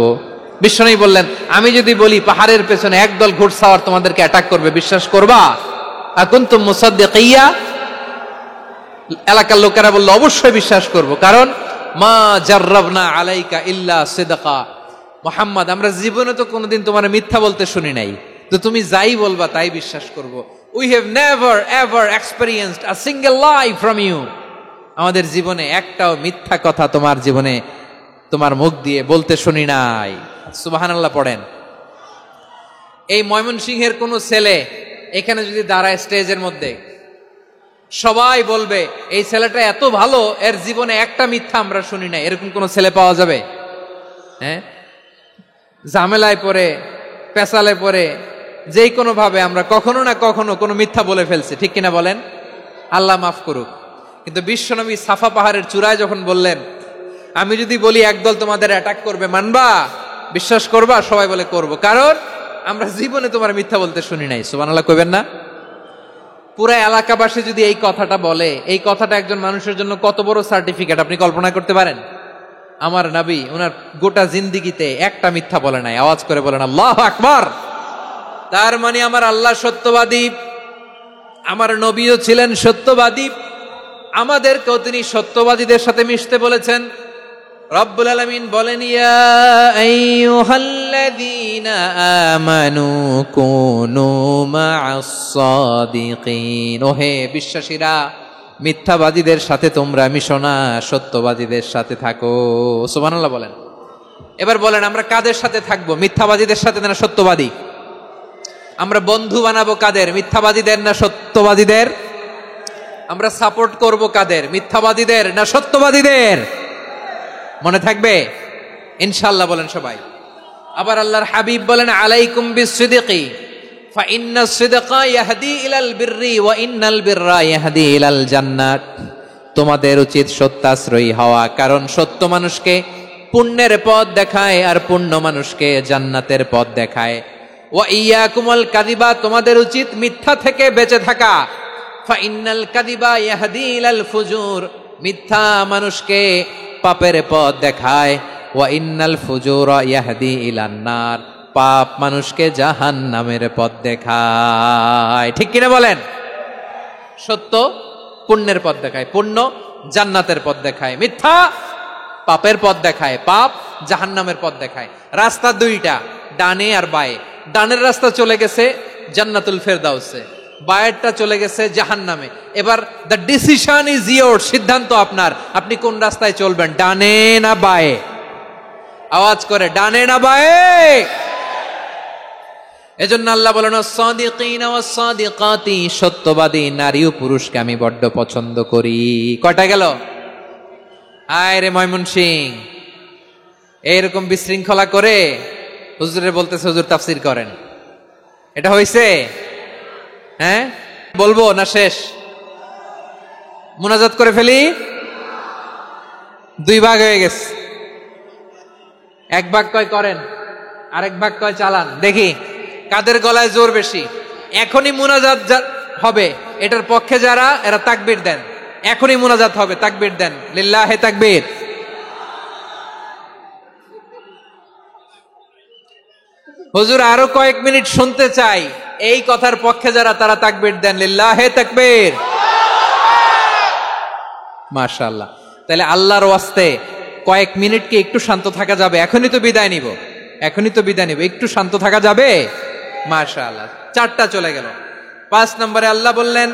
বিশ্বনবী বললেন, আমি যদি বলি পাহাড়ের পেছনে একদল ঘোড়সাওয়ার তোমাদেরকে অ্যাটাক করবে, বিশ্বাস করবা? আকুনতুম মুসাদ্দিকিয়া? এলাকার লোকেরা বলল অবশ্যই বিশ্বাস করব, কারণ মা জাররাবনা আলাইকা ইল্লা সিদকা, মুহাম্মদ আমরা জীবনে তো কোনোদিন তোমার মিথ্যা বলতে শুনি নাই, তো তুমি যাই বলবা তাই বিশ্বাস করব। We have never ever experienced a single lie from you, আমাদের জীবনে একটাও মিথ্যা কথা তোমার জীবনে তোমার মুখ দিয়ে বলতে শুনি নাই। সুবহানাল্লাহ পড়েন। এই ময়মনসিংহের কোন ছেলে এখানে যদি দাঁড়ায় স্টেজের মধ্যে, সবাই বলবে এই ছেলেটা এত ভালো, এর জীবনে একটা মিথ্যা আমরা শুনি নাই। এরকম কোন ছেলে পাওয়া যাবে? হ্যাঁ, ঝামেলায় পড়ে, পেশালে পড়ে, যেই কোনো ভাবে আমরা কখনো না কখনো কোনো মিথ্যা বলে ফেলছি, ঠিক কিনা বলেন? আল্লাহ মাফ করুক। কিন্তু বিশ্বনবী সাফা পাহাড়ের চূড়ায় যখন বললেন, আমি যদি বলি একদল তোমাদের অ্যাটাক করবে, মানবা? বিশ্বাস করবা? সবাই বলে করব, কারণ আমরা জীবনে তোমার মিথ্যা বলতে শুনি নাই। সুবহানাল্লাহ কইবেন না? পুরা এলাকাবাসী যদি এই কথাটা বলে, এই কথাটা একজন মানুষের জন্য কত বড় সার্টিফিকেট আপনি কল্পনা করতে পারেন? আমার নবী ওনার গোটা জিন্দেগিতে একটা মিথ্যা বলে নাই। আওয়াজ করে বলেন আল্লাহু আকবার। তার মানে আমার আল্লাহ সত্যবাদী, আমার নবীও ছিলেন সত্যবাদী, আমাদেরকেও তিনি সত্যবাদীদের সাথে মিশতে বলেছেন। রব্বুল আলামিন বলেন, ইয়া আইয়ুহাল্লাযীনা আমানু কুনু মা'আস সাদিকিন, ওহে বিশ্বাসীরা, মিথ্যাবাদীদের সাথে তোমরা মিশো না, সত্যবাদীদের সাথে থাকো। সুবহানাল্লাহ বলেন। এবার বলেন আমরা কাদের সাথে থাকবো? মিথ্যাবাদীদের সাথে না সত্যবাদী? আমরা বন্ধু বানাবো কাদের? মিথ্যাবাদীদের না সত্যবাদীদের? আমরা সাপোর্ট করব কাদের? মিথ্যাবাদীদের না সত্যবাদীদের? মনে থাকবে ইনশাআল্লাহ বলেন সবাই। আবার আল্লাহর হাবিব বলেন আলাইকুম বিসসিদকি ফাইন্নাস সিদকা ইয়াহদি ইলাল বিররি ওয়া ইন্নাল বিররা ইয়াহদি ইলাল জান্নাত। তোমাদের উচিত সত্যাশ্রয়ী হওয়া, কারণ সত্য মানুষকে পুণ্যের পথ দেখায় আর পুণ্য মানুষকে জান্নাতের পথ দেখায়। ওয়া ইয়াকুমুল কাযিবা, তোমাদের উচিত মিথ্যা থেকে বেঁচে থাকা। ফাইন্নাল কাযিবা ইয়াহদি ইলাল ফুজুর, মিথ্যা মানুষকে পাপের পথ দেখায়। ওয়া ইন্নাল ফুজুরা ইয়াহদি ইলান নার, পাপ মানুষকে জাহান্নামের পথ দেখায়। ঠিক কিনা বলেন? সত্য পুণ্যের পথ দেখায়, পুণ্য জান্নাতের পথ দেখায়, মিথ্যা পাপের পথ দেখায়, পাপ জাহান্নামের পথ দেখায়। রাস্তা দুইটা, ডানে আর বায়ে। ডানের রাস্তা চলে গেছে জান্নাতুল ফেরদাউসে, বায়েরটা চলে গেছে জাহান্নামে। এবার দ্য ডিসিশন ইজ ইয়োর, সিদ্ধান্ত আপনার, আপনি কোন রাস্তায় চলবেন, ডানে না বায়ে? আওয়াজ করে, ডানে না বায়ে? এজন্য আল্লাহ বলেন সাদিকিনা ওয়াস সাদিকাতি, সত্যবাদী নারী ও পুরুষকে আমি বড্ড পছন্দ করি। কয়টা গেল? আয় রে ময়মনসিং, এইরকম বিশৃঙ্খলা করে হুজুরে বলতেছে হুজুর তাফসীর করেন, এটা হইছে? হ্যাঁ বলবো না শেষ? মুনাজাত করে ফেলি? দুই ভাগ হয়ে গেছে, এক ভাগ কয় করেন, আরেক ভাগ কয় চালান। দেখি কাদের গলায় জোর বেশি। এখনই মুনাজাত হবে, এটার পক্ষে যারা এরা তাকবীর দেন। এখনই মুনাজাত হবে, তাকবীর দেন, লিল্লাহে তাকবীর। হুজুর আরো কয়েক মিনিট শুনতে চাই, এই কথার পক্ষে যারা তারা তাকবীর দেন, লিল্লাহে তাকবীর। মাশাআল্লাহ। তাহলে আল্লাহর ওয়াস্তে কয়েক মিনিট কি একটু শান্ত থাকা যাবে? এখনই তো বিদায় নিব, এখনই তো বিদায় নিব, একটু শান্ত থাকা যাবে? মাশাআল্লাহ, চারটা চলে গেল। 5 নম্বরে আল্লাহ বললেন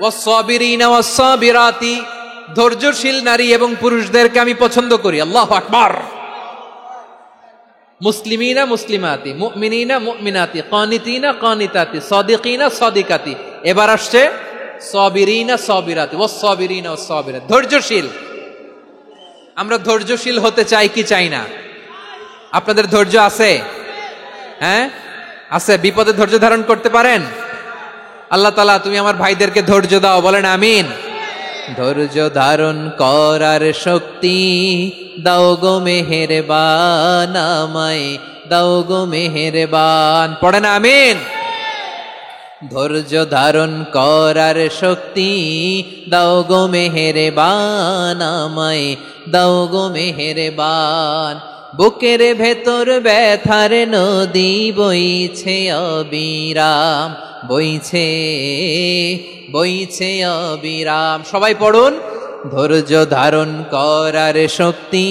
ওয়াস-সাবিরিনা ওয়াস-সাবিরাতি, ধৈর্যশীল নারী এবং পুরুষদেরকে আমি পছন্দ করি। আল্লাহু আকবার। মুসলিমিনা মুসলিমাতি, মুমিনিনা মুমিনাতি, কানিতিনা কানিতাতি, সাদিকিনা সাদিকাতি। এবার আসছে সাবিরিনা সাবিরাতি, ওয়াস-সাবিরিনা ওয়াস-সাবিরাতি, ধৈর্যশীল। আমরা ধৈর্যশীল হতে চাই কি চাই না? আপনাদের ধৈর্য আছে? হ্যাঁ আছে? বিপদে ধৈর্য ধারণ করতে পারেন? আল্লাহ তাআলা তুমি আমার ভাইদেরকে ধৈর্য দাও, বলেন আমিন। ধৈর্য ধারণ করার শক্তি দাও গো মেহেরবান, আমায় দাও গো মেহেরবান, পড়েন আমিন। ধৈর্য ধারণ করার শক্তি দাও গো মেহেরবান, আমায় দাও গো মেহেরবান। বুকের ভেতর ব্যথার নদী বইছে অবিরাম, বইছে বইছে অবিরাম। সবাই পড়ুন, ধৈর্য ধারণ করার শক্তি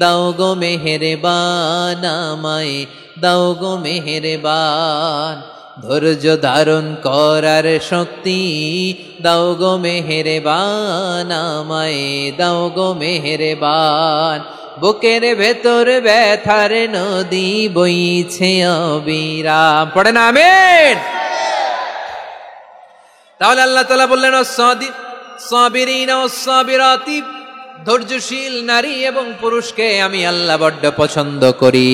দাও গো মেহেরবান, আমায় দাও গো মেহেরবান। ধৈর্য ধারণ করার শক্তি দাও গো মেহেরবান, আমায় দাও গো মেহেরবান। বুকের ভেতর ব্যথার নদী বইছে অবিরাম, পড়েন আমিন। তাহলে আল্লাহ তাআলা বললেন সাবিরিনা ওয়াস-সাবিরাতি, ধৈর্যশীল নারী এবং পুরুষকে আমি আল্লাহ বড্ড পছন্দ করি।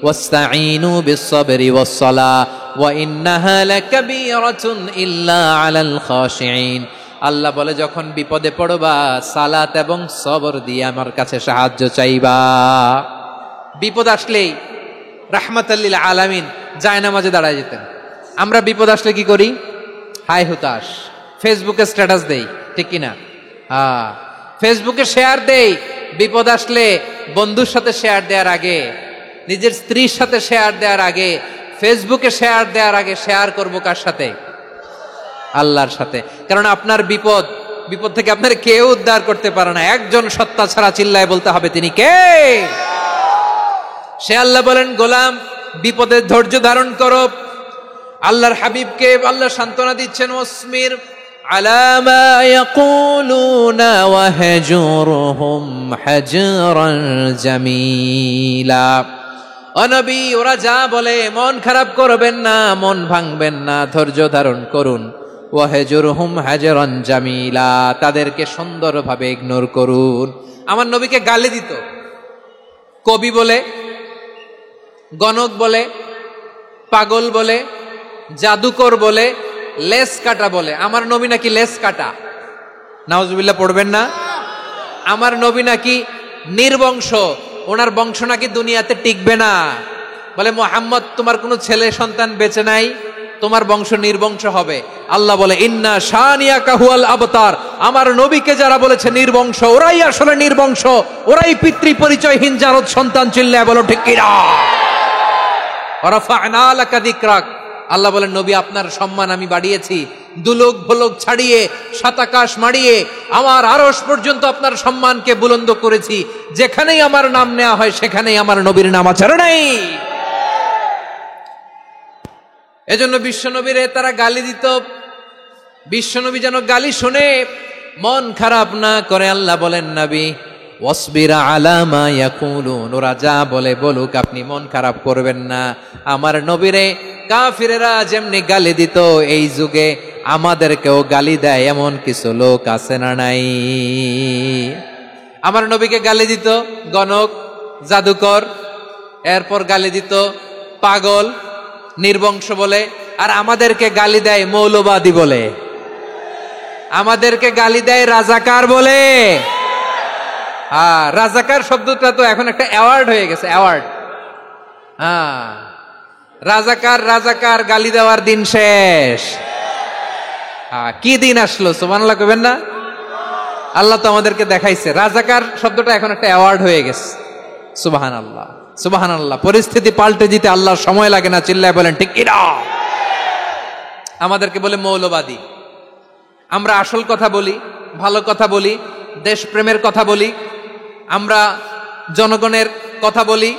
ওয়াস্তাঈনু বিস-সাবরি ওয়াস-সালাহ ওয়া ইন্নাহা লাকাবীরাতুন ইল্লা আলাল খাশিঈন। আল্লাহ বলে যখন বিপদে পড়বা সালাত এবং সবর দিয়ে আমার কাছে সাহায্য চাইবা। বিপদ আসলেই রাহমাতাল লিল আলামিন জায়নামাজে দাঁড়ায় যেতেন। আমরা বিপদ আসলে কি করি? হাই হুতাশ, ফেসবুকে স্ট্যাটাস দেই, ঠিক কিনা? হ্যাঁ, ফেসবুকে শেয়ার দেই। বিপদ আসলে বন্ধুর সাথে শেয়ার দেওয়ার আগে, নিজের স্ত্রীর সাথে শেয়ার দেওয়ার আগে, ফেসবুকে শেয়ার দেওয়ার আগে শেয়ার করবো কার সাথে? আল্লাহর সাথে। কারণ আপনার বিপদ থেকে আপনার কেউ উদ্ধার করতে পারে না, একজন সত্তা ছাড়া। চিল্লায় বলতে হবে তিনি কে? সে আল্লাহ বলেন গোলাম বিপদের ধৈর্য ধারণ করো। আল্লাহর হাবিবকে আল্লাহ সান্ত্বনা দিচ্ছেন ওয়াসমির আলা মা ইয়াকুলুনা ওয়াহজুরহুম হাজরান জামিলা। ও নবী, ওরা যা বলে মন খারাপ করবেন না, মন ভাঙবেন না, ধৈর্য ধারণ করুন। ওয়াহজুরহুম হাজরান জামিলা, তাদেরকে সুন্দরভাবে ইগনোর করুন। আমার নবীকে গালি দিত কবি বলে, গণক বলে, পাগল বলে, জাদুকর বলে, লেস কাটা বলে। আমার নবী নাকি লেস কাটা, নাউজুবিল্লাহ পড়বেন না। আমার নবী নাকি নির্বংশ, ওনার বংশ নাকি দুনিয়াতে টিকবে না। বলে মুহাম্মদ, তোমার কোনো ছেলে সন্তান বেঁচে নাই, তোমার বংশ নির্বংশ হবে। আল্লাহ বলে ইন্না শানিয়াকা হুয়াল আবতার, আমার নবীকে যারা বলেছে নির্বংশ, ওরাই আসলে নির্বংশ, ওরাই পিতৃ পরিচয়হীন জারদ সন্তান। চিল্লায় বলো ঠিক কিনা? ওয়ারাফা'না লাকা যিকরাক, আল্লাহ বলেন নবী আপনার সম্মান আমি বাড়িয়েছি, দুলোক ভোলক ছাড়িয়ে সাতাকাশ মাড়িয়ে আমার আরশ পর্যন্ত আপনার সম্মানকে বুলন্দ করেছি। যেখানেই আমার নাম নেওয়া হয় সেখানেই আমার নবীর নাম আছে নাই। এজন্য বিশ্বনবীরে তারা গালি দিত। বিশ্বনবী যেন গালি শুনে মন খারাপ না করে আল্লাহ বলেন নবী ওয়াসবির আলা মা ইয়াকুলুন, ওরা যা বলে বলুক, আপনি মন খারাপ করবেন না। আমার নবীরে কাফিরেরা যেমনি গালি দিত, এই যুগে আমাদেরকেও গালি দেয় এমন কিছু লোক আছে না নাই? আমার নবীকে গালি দিত গণক, জাদুকর, এরপর গালি দিত পাগল, নির্বংশ বলে, আর আমাদেরকে গালি দেয় মৌলবাদী বলে, আমাদেরকে গালি দেয় রাজাকার বলে। রাজাকার শব্দটা তো এখন একটা অ্যাওয়ার্ড হয়ে গেছে, অ্যাওয়ার্ড। রাজাকার রাজাকার গালি দেওয়ার দিন শেষ। কি দিন আসলো, সুবহানাল্লাহ কইবেন না? আল্লাহ তো আমাদেরকে দেখাইছে রাজাকার শব্দটা এখন একটা অ্যাওয়ার্ড হয়ে গেছে। সুবহানাল্লাহ, সুবহানাল্লাহ। পরিস্থিতি পাল্টে দিতে আল্লাহর সময় লাগে না। চিল্লায় বলেন ঠিক কিনা? আমাদেরকে বলে মৌলবাদী। আমরা আসল কথা বলি, ভালো কথা বলি, দেশপ্রেমের কথা বলি, আমরা জনগণের কথা বলি,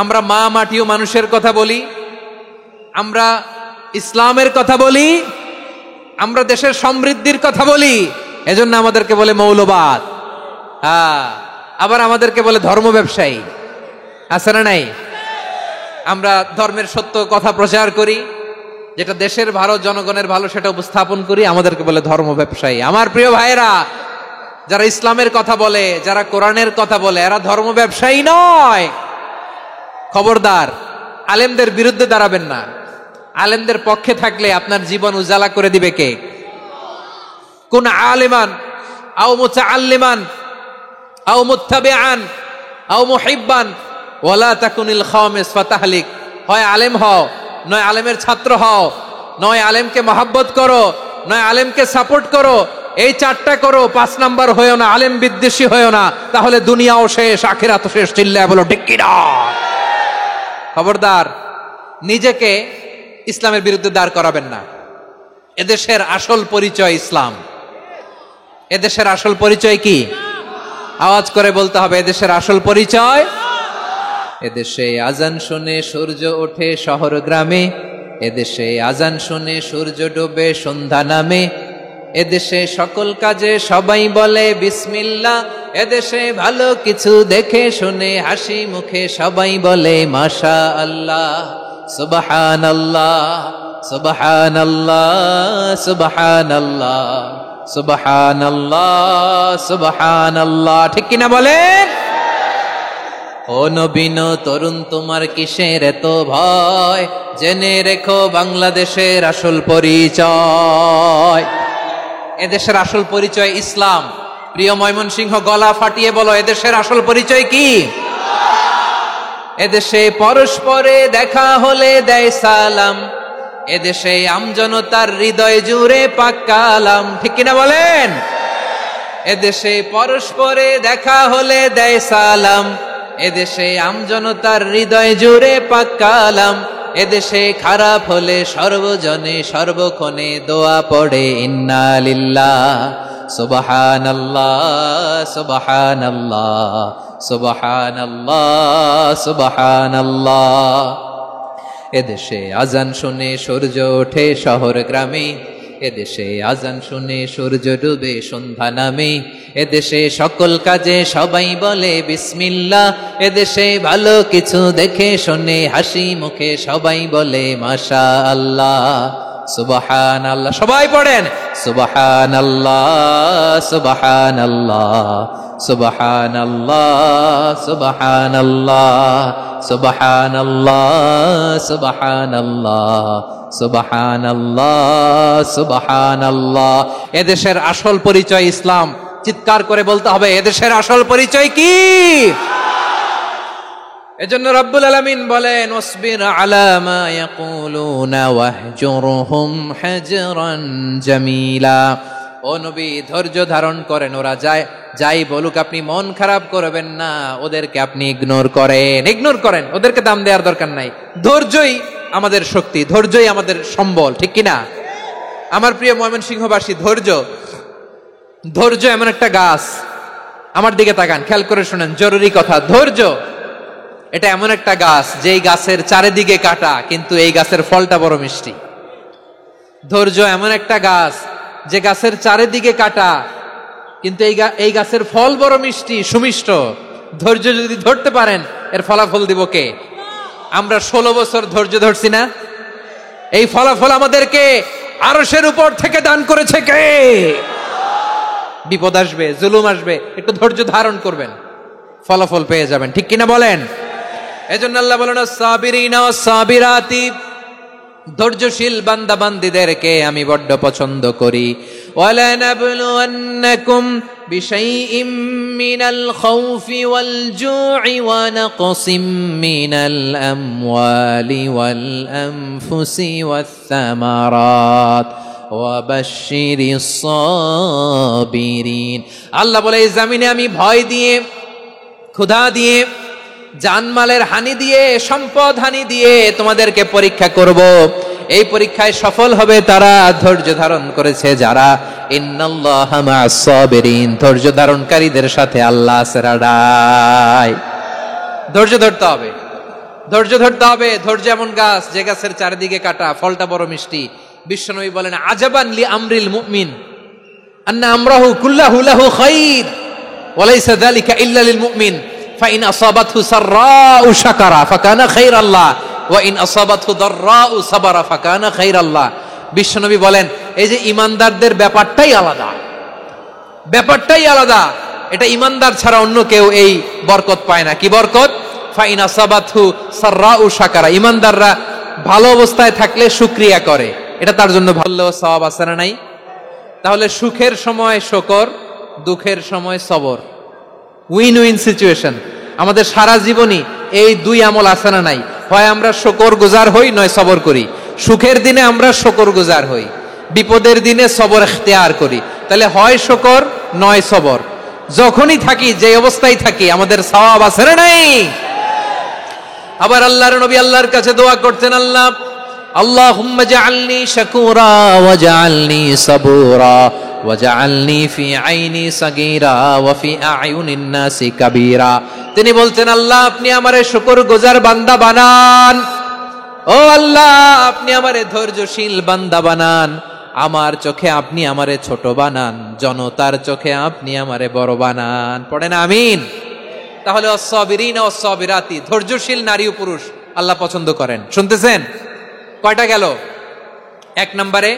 আমরা মা মাটি ও মানুষের কথা বলি, আমরা ইসলামের কথা বলি, আমরা দেশের সমৃদ্ধির কথা বলি। এজন্য আমাদেরকে বলে মৌলবাদ। আবার আমাদেরকে বলে ধর্ম ব্যবসায়ী, আছে না নাই? আমরা ধর্মের সত্য কথা প্রচার করি, যেটা দেশের ভালো, জনগণের ভালো, সেটা উপস্থাপন করি, আমাদেরকে বলে ধর্ম ব্যবসায়ী। আমার প্রিয় ভাইরা, যারা ইসলামের কথা বলে, যারা কোরআনের কথা বলে, এরা ধর্ম ব্যবসায়ী নয়। খবরদার, আলেমদের বিরুদ্ধে দাঁড়াবেন না। আলেমদের পক্ষে থাকলে আপনার জীবন উজালা করে দিবে কে? কোন আলিমান আও মুতাআল্লিমান আও মুত্তাবিআন আও মুহিব্বান ওয়ালা তাকুনিল খামিস ফাতাহলিক। হয় আলেম হও, নয় আলেমের ছাত্র হও, নয় আলেমকে মহব্বত করো, নয় আলেমকে সাপোর্ট করো। এই চারটা করো, 5 নাম্বার হয়েও না, আলেম বিদ্বেষী হয়েও না, তাহলে দুনিয়াও শেষ, আখিরাতও শেষ। চিল্লায় বলো ঠিক কিনা? খবরদার, নিজেকে ইসলামের বিরুদ্ধে দাঁড় করাবেন না। এদেশের আসল পরিচয় ইসলাম। এদেশের আসল পরিচয় কি? আওয়াজ করে বলতে হবে, এদেশের আসল পরিচয়। এদেশে আজান শুনে সূর্য ওঠে শহর গ্রামে, এদেশে আজান শুনে সূর্য ডোবে সন্ধ্যা নামে, এদেশে সকল কাজে সবাই বলে বিসমিল্লাহ, এদেশে ভালো কিছু দেখে শুনে হাসি মুখে সবাই বলে মাশা আল্লাহ, সুবহানাল্লাহ, সুবহানাল্লাহ, সুবহানাল্লাহ, সুবহানাল্লাহ, সুবহানাল্লাহ। ঠিক কিনা বলেন? ও নবীন তরুণ, তোমার কিসের এত ভয়? জেনে রেখো বাংলাদেশের আসল পরিচয়। এদেশের আসল পরিচয় ইসলাম। প্রিয় ময়মনসিংহ, গলা ফাটিয়ে বলো, এদেশের আসল পরিচয় কি? এদেশে পরস্পরে দেখা হলে দেয় সালাম, এদেশে আমজনতার হৃদয় জুড়ে পাক কালাম। ঠিক কিনা বলেন? এদেশে পরস্পরে দেখা হলে দেয় সালাম, এদেশে আমজনতার হৃদয় জুড়ে পাক কালাম, এদেশে খারাপ হলে সর্বজনে সর্বক্ষণে দোয়া পড়ে ইন্না লিল্লাহ, সুবহানাল্লাহ, সুবহানাল্লাহ, সুবহানাল্লাহ, সুবহানাল্লাহ। এদেশে আজান শুনে সূর্য ওঠে শহর গ্রামে, এদেশে আজান শুনে সূর্য ডুবে সন্ধ্যা নামে, এদেশে সকল কাজে সবাই বলে বিসমিল্লাহ, এদেশে ভালো কিছু দেখে শুনে হাসি মুখে সবাই বলে মাশাআল্লাহ। সুবহানাল্লাহ, সবাই পড়েন সুবহানাল্লাহ সুবহানাল্লাহ সুবহানাল্লাহ সুবহানাল্লাহ সুবহানাল্লাহ সুবহানাল্লাহ সুবহানাল্লাহ সুবহানাল্লাহ। এদেশের আসল পরিচয় ইসলাম। চিৎকার করে বলতে হবে, এদেশের আসল পরিচয় কি? এজন্য রব্বুল আলামিন বলেন, ওয়াসবির আলা মা ইয়াকুলুনা ওয়াহজুরহুম হাজরান জামিলা। ও নবী, ধৈর্য ধারণ করেন, ওরা যাই বলুক আপনি মন খারাপ করবেন না, ওদেরকে আপনি ইগনোর করেন, ওদেরকে দাম দেওয়ার দরকার নাই। ধৈর্যই আমাদের শক্তি, ধৈর্যই আমাদের সম্বল, ঠিক কিনা? আমার প্রিয় ময়মনসিংহবাসী, ধৈর্য এমন একটা গাছ। আমার দিকে তাকান, খেয়াল করে শুনেন, জরুরি কথা। ধৈর্য এটা এমন একটা গাছ যেই গাছের চারিদিকে কাটা, কিন্তু এই গাছের ফলটা বড় মিষ্টি। ধৈর্য এমন একটা গাছ যে গাছের চারিদিকে কাটা, কিন্তু এই গাছের ফল বড় মিষ্টি, সুমিষ্ট। ধৈর্য যদি ধরতে পারেন, এর ফলাফল দিব কে? আমরা 16 বছর ধৈর্য ধরছি না? এই ফলাফল আমাদেরকে আরশের উপর থেকে দান করেছে কে? বিপদ আসবে, জুলুম আসবে, একটু ধৈর্য ধারণ করবেন, ফলাফল পেয়ে যাবেন, ঠিক কিনা বলেন? এজন্য আল্লাহ বলেন, সাবিরিনা ওয়াস সাবিরাতি, ধৈর্যশীল বান্দা বান্দীদেরকে আমি বড্ড পছন্দ করি। ওয়ালা নাবলুওয়ান্নাকুম বিশাইইম মিনাল খাউফি ওয়াল জু'i ওয়া নাকসিম মিনাল আমওয়ালি ওয়াল আনফুসি ওয়াস সামারাত ওয়া বাশশিরিস সাবিরিন। আল্লাহ বলে, এই জমিনে আমি ভয় দিয়ে, ক্ষুধা দিয়ে, জানমালের হানি দিয়ে, সম্পদ হানি দিয়ে তোমাদেরকে পরীক্ষা করব। এই পরীক্ষায় সফল হবে তারা, ধৈর্য ধারণ করেছে যারা। ইন্নাল্লাহা মা'আস সাবিরিন, ধৈর্য ধারণকারীদের সাথে আল্লাহ আছে রাডাই। ধৈর্য ধরতে হবে, ধৈর্য ধরতে হবে। ধৈর্য এমন গাছ যে গাছের চারিদিকে কাটা, ফলটা বড় মিষ্টি। বিশ্বনবী বলেন, আজাবান লি আমরিল মুমিন আন্না আমরাহু কুল্লাহু লাহু খাইর ওয়া লাইসা যালিকা ইল্লা লিল মুমিন ফাইন আসাবাতহু সাররাউ শাকারা ফাকানা খাইরাল্লাহ ওয়া ইন আসাবাতহু দাররাউ সাবারা ফাকানা খাইরাল্লাহ। বিশ্বনবী বলেন, এই যে ইমানদারদের ব্যাপারটাই আলাদা, ব্যাপারটাই আলাদা। এটা ইমানদার ছাড়া অন্য কেউ এই বরকত পায় না। কি বরকত? ফাইন আসাবাতহু সাররাউ শাকারা, ইমানদাররা ভালো অবস্থায় থাকলে শুকরিয়া করে, এটা তার জন্য ভালো সওয়াব আছে না নাই? তাহলে সুখের সময় শুকর, দুঃখের সময় সবর, উইন উইন সিচুয়েশন। আমাদের সারা জীবনই এই দুই আমল আছে না নাই? হয় আমরা শুকর গুজার হই, নয় সবর করি। সুখের দিনে আমরা শুকর গুজার হই, বিপদের দিনে সবর ইখতিয়ার করি। তাহলে হয় শুকর নয় সবর। যখনই থাকি, যে অবস্থায় থাকি, আমাদের সওয়াব আছে না নাই? আবার আল্লাহর নবী আল্লাহর কাছে দোয়া করতেন, আল্লাহুম্মা জাআলনি শাকুরা ওয়া জাআলনি সাবুরা ওয়াজআলনি ফি আইনি সাগীরা ওয়া ফি আ'য়ুনিন নাসি কাবীরা। তিনি বলতেন, আল্লাহ আপনি আমারে শুকরগুজার বান্দা বানান, ও আল্লাহ আপনি আমারে ধৈর্যশীল বান্দা বানান, আমার চোখে আপনি আমারে ছোট বানান, জনতার চোখে আপনি আমারে বড় বানান। পড়েন আমিন। তাহলে আস-সাবিরিনা ওয়াস-সাবিরাতি, ধৈর্যশীল নারী ও পুরুষ আল্লাহ পছন্দ করেন। শুনতেছেন? কয়টা গেল? 1 নম্বরে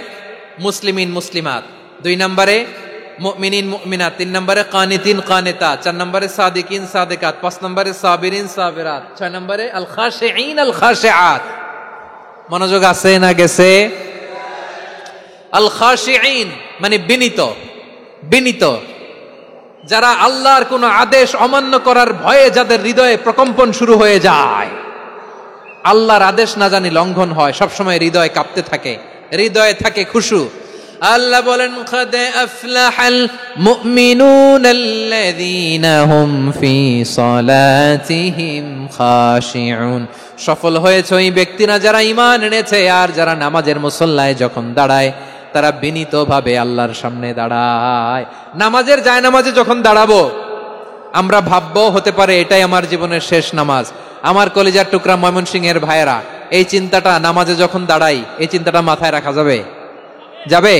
মুসলিমিন মুসলিমাত, 2 নম্বরে মুমিনিন মুমিনাত, 3 নম্বরে কানিতিন কানিতাত, 4 নম্বরে সাদিকিন সাদিকাত, 5 নম্বরে সাবিরিন সাবিরাত, 6 নম্বরে আল খাশিঈন আল খাশিআত। মনোযোগ আছে না গেছে? আল খাশিঈন মানে বিনীত, বিনীত, যারা আল্লাহর কোন আদেশ অমান্য করার ভয়ে যাদের হৃদয়ে প্রকম্পন শুরু হয়ে যায়, আল্লাহর আদেশ না জানি লঙ্ঘন হয়, সবসময় হৃদয় কাঁপতে থাকে, হৃদয়ে থাকে খুশু। আল্লাহ বলেন, قد أفلح المؤمنون الذين هم في صلاتهم خاشعون। সফল হয়েছে ওই ব্যক্তিরা যারা ঈমান এনেছে আর যারা নামাজের মুসল্লায় যখন দাঁড়ায় তারা বিনীতভাবে আল্লাহর সামনে দাঁড়ায়। নামাজের জায়নামাজে যখন দাঁড়াবো আমরা ভাববো হতে পারে এটাই আমার জীবনের শেষ নামাজ। আমার কলিজার টুকরা ময়মনসিংহের ভাইয়েরা, এই চিন্তাটা নামাজে যখন দাঁড়াই, এই চিন্তাটা মাথায় রাখা যাবে? যাবে?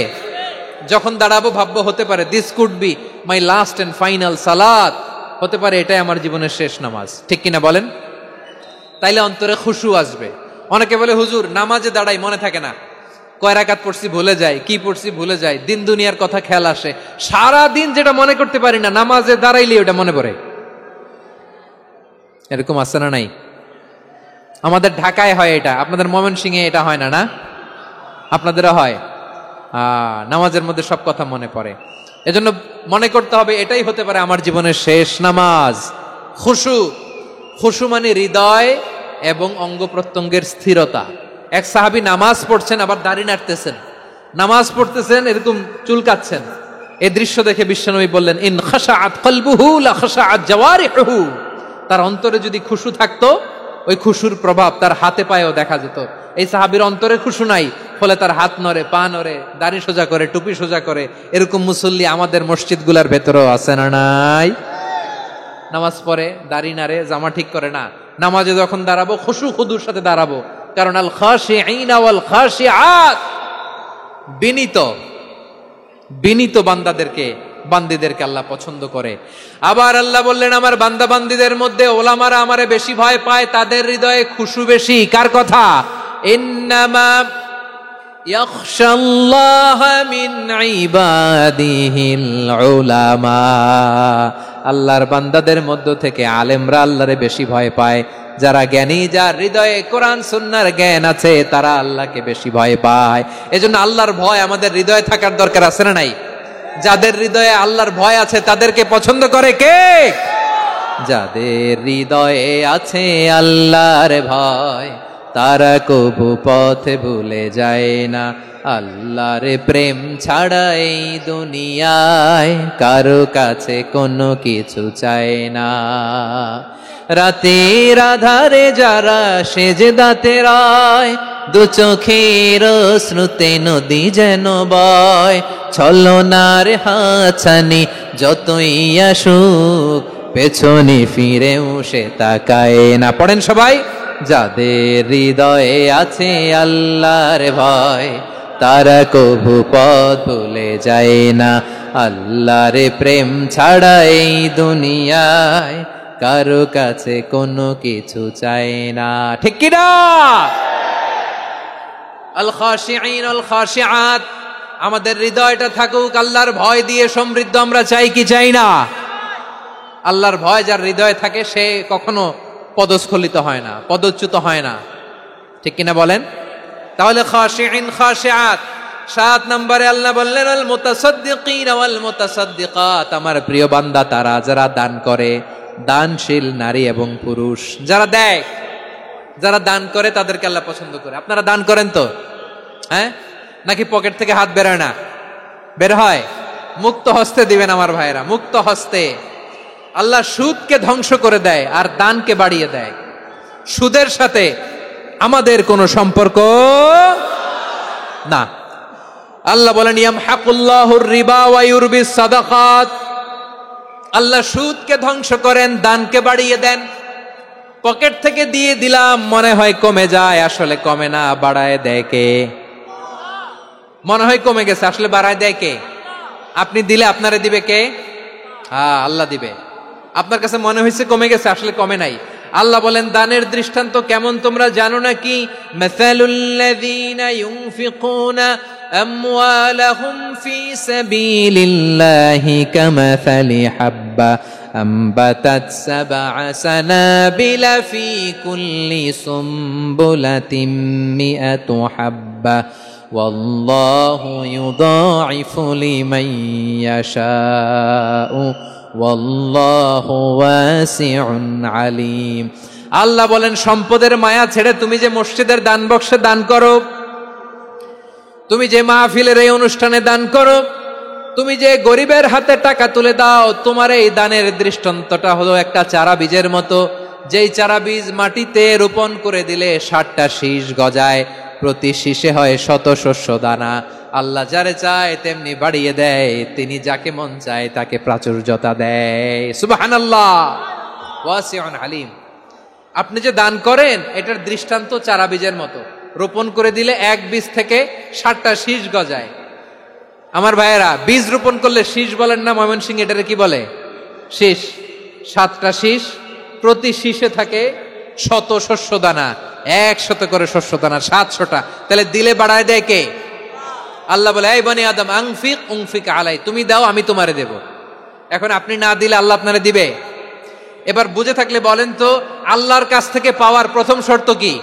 যখন দাঁড়াবো ভাববো হতে পারে this could be my last and final সালাত, হতে পারে এটাই আমার জীবনের শেষ নামাজ, ঠিক কিনা বলেন? তাইলে অন্তরে খুশু আসবে। অনেকে বলে হুজুর নামাজে দাঁড়াই মনে থাকে না, কয় রাকাত পড়ছি ভুলে যাই, কি পড়ছি ভুলে যাই, দিন দুনিয়ার কথা খেয়াল আসে, সারা দিন যেটা মনে করতে পারি না নামাজে দাঁড়াইলে ওটা মনে পড়ে। এরকম আছে না নাই? আমাদের ঢাকায় হয় এটা, আপনাদের ময়মনসিংহে এটা হয় না? না আপনাদেরও হয়? নামাজের মধ্যে সব কথা মনে পড়ে। এজন্য মনে করতে হবে এটাই হতে পারে আমার জীবনের শেষ নামাজ। খুশু, খুশু মানে হৃদয় এবং অঙ্গ প্রত্যঙ্গের স্থিরতা। এক সাহাবী নামাজ পড়ছেন আবার দাড়ি নাড়তেছেন, নামাজ পড়তেছেন এরকম চুলকাচ্ছেন। এই দৃশ্য দেখে বিশ্বনবী বললেন ইন খাশাআত কলবুহু লা খাশাআত জাওয়ারিহু, তার অন্তরে যদি খুশু থাকতো ওই খুশুর প্রভাব তার হাতে পায়েও দেখা যেত। এই সাহাবীর অন্তরে খুশু নাই, ফলে তার হাত নড়ে, পা নড়ে, দাড়ি সোজা করে, টুপি সোজা করে। এরকম মুসল্লি আমাদের মসজিদগুলোর ভেতরেও আছে না নাই? নামাজ পড়ে, দাড়ি নাড়ে, জামা ঠিক করে না, নামাজে যখন দাঁড়াবো খুশু খুদুর সাথে দাঁড়াবো। কারণ আল খাশিঈনা ওয়াল খাশিআত, বিনীত বিনীত বান্দিদেরকে আল্লাহ পছন্দ করে। আবার আল্লাহ বললেন আমার বান্দা বান্দিদের মধ্যে ওলামারা আমারে বেশি ভয় পায়, তাদের হৃদয়ে খুশু বেশি। কার কথা? ইন্নামা ইয়াখশাল্লাহ মিন ইবাদিহিল উলামা, আল্লাহর বান্দাদের মধ্য থেকে আলেমরা আল্লাহরে বেশি ভয় পায়। যারা জ্ঞানী, যার হৃদয়ে কোরআন সুন্নাহর জ্ঞান আছে, তারা আল্লাহকে বেশি ভয় পায়। এজন্য আল্লাহর ভয় আমাদের হৃদয়ে থাকার দরকার আছে না নাই? যাদের হৃদয়ে আল্লাহর ভয় আছে তাদেরকে পছন্দ করে কে? যাদের হৃদয়ে আছে আল্লাহর ভয়, তারা কবু পথে ভুলে যায় না। আল্লাহর প্রেম ছাড়া এই দুনিয়ায় কারো কাছে কোনো কিছু চায় না। রাতের আধারে যারা সেজদাতে রয়, দু চোখের শ্রুতে নদী যেন বয়। ছলনার হাতছানি যতই আসুক, পেছনে ফিরেও সে তাকায় না। পড়েন সবাই, যাদের হৃদয়ে আছে আল্লাহর ভয়, তারা কবু পথ ভুলে যায় না। আল্লাহর প্রেম ছাড়া এই দুনিয়ায় কারো কাছে কোনো কিছু চায় না, ঠিক কি না? আল খাশিঈন আল খাশিআত, আমাদের হৃদয়টা থাকুক আল্লাহর ভয় দিয়ে সমৃদ্ধ। আমরা চাই কি চাই না? আল্লাহর ভয় যার হৃদয়ে থাকে সে কখনো পদস্খলিত হয় না, পদচ্যুত হয় না, ঠিক কিনা বলেন? তাহলে খাশিঈন খাশিআত। 7 নম্বরে আল্লাহ বললেন আল মুতাসাদ্দিকিন ওয়াল মুতাসাদ্দিকাত, আমার প্রিয় বান্দা তারা যারা দান করে, দানশীল নারী এবং পুরুষ যারা দেয়, যারা দান করে তাদেরকে আল্লাহ পছন্দ করে। আপনারা দান করেন তো? হ্যাঁ, নাকি পকেট থেকে হাত বেরোয় না? বের হয়। মুক্ত হস্তে দিবেন আমার ভাইরা, মুক্ত হস্তে। আল্লাহ সুদকে ধ্বংস করে দেয় আর দানকে বাড়িয়ে দেয়। সুদের সাথে আমাদের কোনো সম্পর্ক না। আল্লাহ বলেন ইয়ামহাকুল্লাহুর রিবা ওয়া ইউরবিস সাদাকাত, আল্লাহ সুদকে ধ্বংস করেন, দানকে বাড়িয়ে দেন। পকেট থেকে দিয়ে দিলাম মনে হয় কমে যায়, আসলে কমে না, বাড়ায় দেয় কে? মনে হয় কমে গেছে, আসলে বাড়ায় দেয় কে? আপনি দিলে আপনারে দিবে কে? আল্লাহ দিবে। আপনার কাছে মনে হয়েছে কমে গেছে, আসলে কমে নাই। আল্লাহ বলেন দানের দৃষ্টান্ত কেমন তোমরা জানো নাকি? মাসালুল্লাযীনা ইউনফিকুনা আমওয়ালাহুম ফি সাবিলিল্লাহি কামাসালি হাব্বা আম্বাতাত সাবআ সানাবিলা ফি কুল্লি সুমবুলাতিন মিআতু হাব্বা ওয়াল্লাহু ইউদাঈফু লিমান ইয়াশাউ ওয়াল্লাহু ওয়াসিউন আলিম। আল্লাহ বলেন সম্পদের মায়া ছেড়ে তুমি যে মসজিদের দান বক্সে দান করো, তুমি যে মাহফিলের এই অনুষ্ঠানে দান করো, তুমি যে গরিবের হাতে টাকা তুলে দাও, তোমার এই দানের দৃষ্টান্তটা হলো একটা চারা বীজের মতো। যেই চারা বীজ মাটিতে রোপণ করে দিলে 60টা শীষ গজায়, প্রতি শীষে হয় শত শস্য দানা। আল্লাহ যারে চায় তেমনি বাড়িয়ে দেয়, তিনি যাকে মন চায় তাকে প্রাচুর্যতা দেয়। সুবহানাল্লাহ, ওয়াসিউন আলিম। আপনি যে দান করেন এটার দৃষ্টান্ত চারা বীজের মতো, রোপণ করে দিলে এক বীজ থেকে 60টা শীষ গজায়। আমার ভাইয়েরা, বীজ রোপণ করলে শীষ বলেন না ময়মনসিংহ, এটারে কি বলে? শীষ। 7টা শীষ, প্রতি শীষে থাকে 100 শস্য দানা, 100 করে শস্য দানা, 700টা। তাহলে দিলে বাড়ায় দেয় কে? আল্লাহ বলে, এই বনি আদম আনফিক উনফিক আলাই, তুমি দাও আমি তোমারে দেব। এখন আপনি না দিলে আল্লাহ আপনারে দিবে? এবার বুঝে থাকলে বলেন তো, আল্লাহর কাছ থেকে পাওয়ার প্রথম শর্ত কি?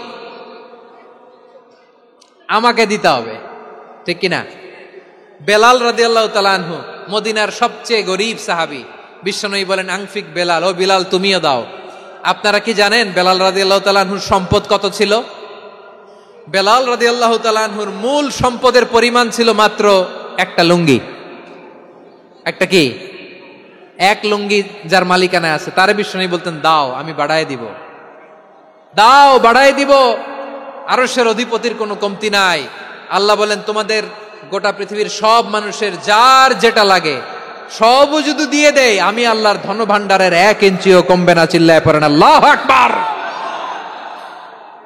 আমাকে দিতে হবে, ঠিক কিনা? বেলাল রাদিয়াল্লাহু তাআলা আনহু, মদিনার সবচেয়ে গরীব সাহাবী, বিশ্বনবী বলেন আনফিক বেলাল, ও বিলাল তুমিও দাও। আপনারা কি জানেন বেলাল রাদিয়াল্লাহু তাআলা আনহুর সম্পদ কত ছিল? বেলাল রাদিয়াল্লাহু তাআলা আনহুর মূল সম্পদের পরিমাণ ছিল মাত্র একটা লুঙ্গি। একটা কি? এক লুঙ্গি যার মালিকানায় আছে, তারে বিশ্বনবী বলতেন দাও আমি বাড়ায় দিব, দাও বাড়ায় দিব। আরশের অধিপতির কোনো কমতি নাই। আল্লাহ বলেন, তোমাদের গোটা পৃথিবীর সব মানুষের যার যেটা লাগে সবও যদি দিয়ে দেয়, আমি আল্লাহর ধন ভাণ্ডারের 1 ইঞ্চিও কমবে না। চিল্লায় পড়েন আল্লাহু আকবার।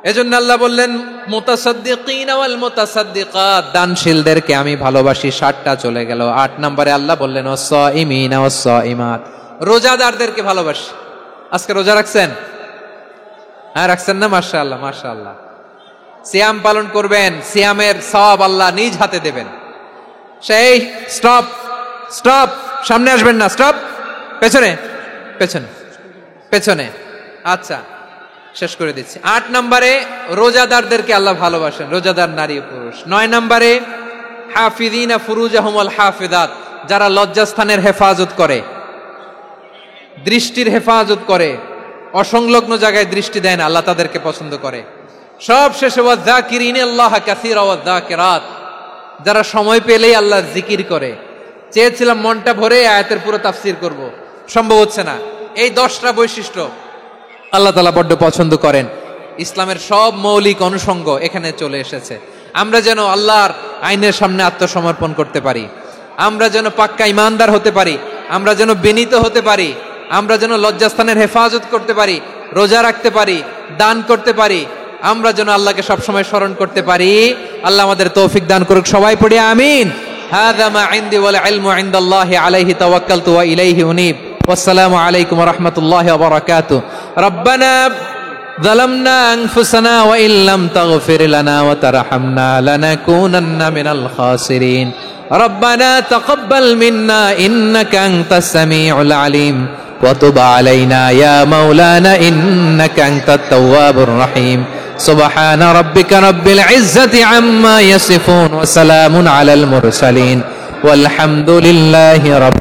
এজন্য আল্লাহ বললেন, মুতাসাদ্দিকিন ওয়াল মুতাসাদ্দিকাত, দানশীলদেরকে আমি ভালোবাসি। 7টা চলে গেল। 8 নম্বরে আল্লাহ বললেন, ওয়াস-সাইমিনা ওয়াস-সাইমাত, রোজাদারদেরকে ভালোবাসি। আজকে রোজা রাখছেন? হ্যাঁ রাখছেন না? মাশাআল্লাহ মাশাআল্লাহ। সিয়াম পালন করবেন, সিয়ামের সওয়াব আল্লাহ নিজ হাতে দেবেন। সেই স্টপ স্টপ, সামনে আসবেন না, স্টপ, পেছনে পেছনে পেছনে। আচ্ছা শেষ করে দিচ্ছি। 8 নম্বরে রোজাদারদেরকে আল্লাহ ভালোবাসেন, রোজাদার নারী ও পুরুষ। 9 নম্বরে হাফিযিনা ফুরুজাহুম ওয়াল হাফিযাত, যারা লজ্জাস্থানের হেফাজত করে, দৃষ্টির হেফাজত করে, অসংলগ্ন জায়গায় দৃষ্টি দেয় না, আল্লাহ তাদেরকে পছন্দ করে। সব শেষে ওয়াযাকিরিনাল্লাহ কাসীরা ওয়াযাকিরাত, যারা সময় পেলেই আল্লাহর জিকির করে। চেয়েছিলাম মনটা ভরে আয়াতের পুরো তাফসীর করব, সম্ভব হচ্ছে না। এই 10টা বৈশিষ্ট্য আল্লাহ তাআলা বড্ড পছন্দ করেন। ইসলামের সব মৌলিক অনুষঙ্গ এখানে চলে এসেছে। আমরা যেন আল্লাহর আইনের সামনে আত্মসমর্পণ করতে পারি, আমরা যেন পাক্কা ইমানদার হতে পারি, আমরা যেন বিনীত হতে পারি, আমরা যেন লজ্জাস্থানের হেফাজত করতে পারি, রোজা রাখতে পারি, দান করতে পারি, আমরা যেন আল্লাহকে সবসময় স্মরণ করতে পারি। আল্লাহ আমাদের তৌফিক দান করুক। সবাই পড়ি আমিন। হাযা মা ইনদি ওয়াল ইলমু ইনদাল্লাহি আলাইহি তাওয়াক্কালতু ওয়া ইলাইহি উনীব। ওয়াসসালামু আলাইকুম ওয়া রাহমাতুল্লাহি ওয়া বারাকাতুহু। রব্বানা যালামনা আনফুসানা ওয়া ইল্লাম তাগফির লানা ওয়া তারহামনা লানাকুনান্না মিনাল খাসিরিন। রব্বানা তাকাব্বাল মিন্না ইন্নাকা আনতাস সামিউল আলিম ওয়া তুব আলাইনা ইয়া মাওলানা ইন্নাকা আনতাত তাওয়াবুর রহিম। সুবহান রাব্বিকা রাব্বিল ইজ্জাতি আম্মা ইয়াসিফুন ওয়া সালামুন আলাল মুরসালিন ওয়াল হামদুলিল্লাহি রাব্বিল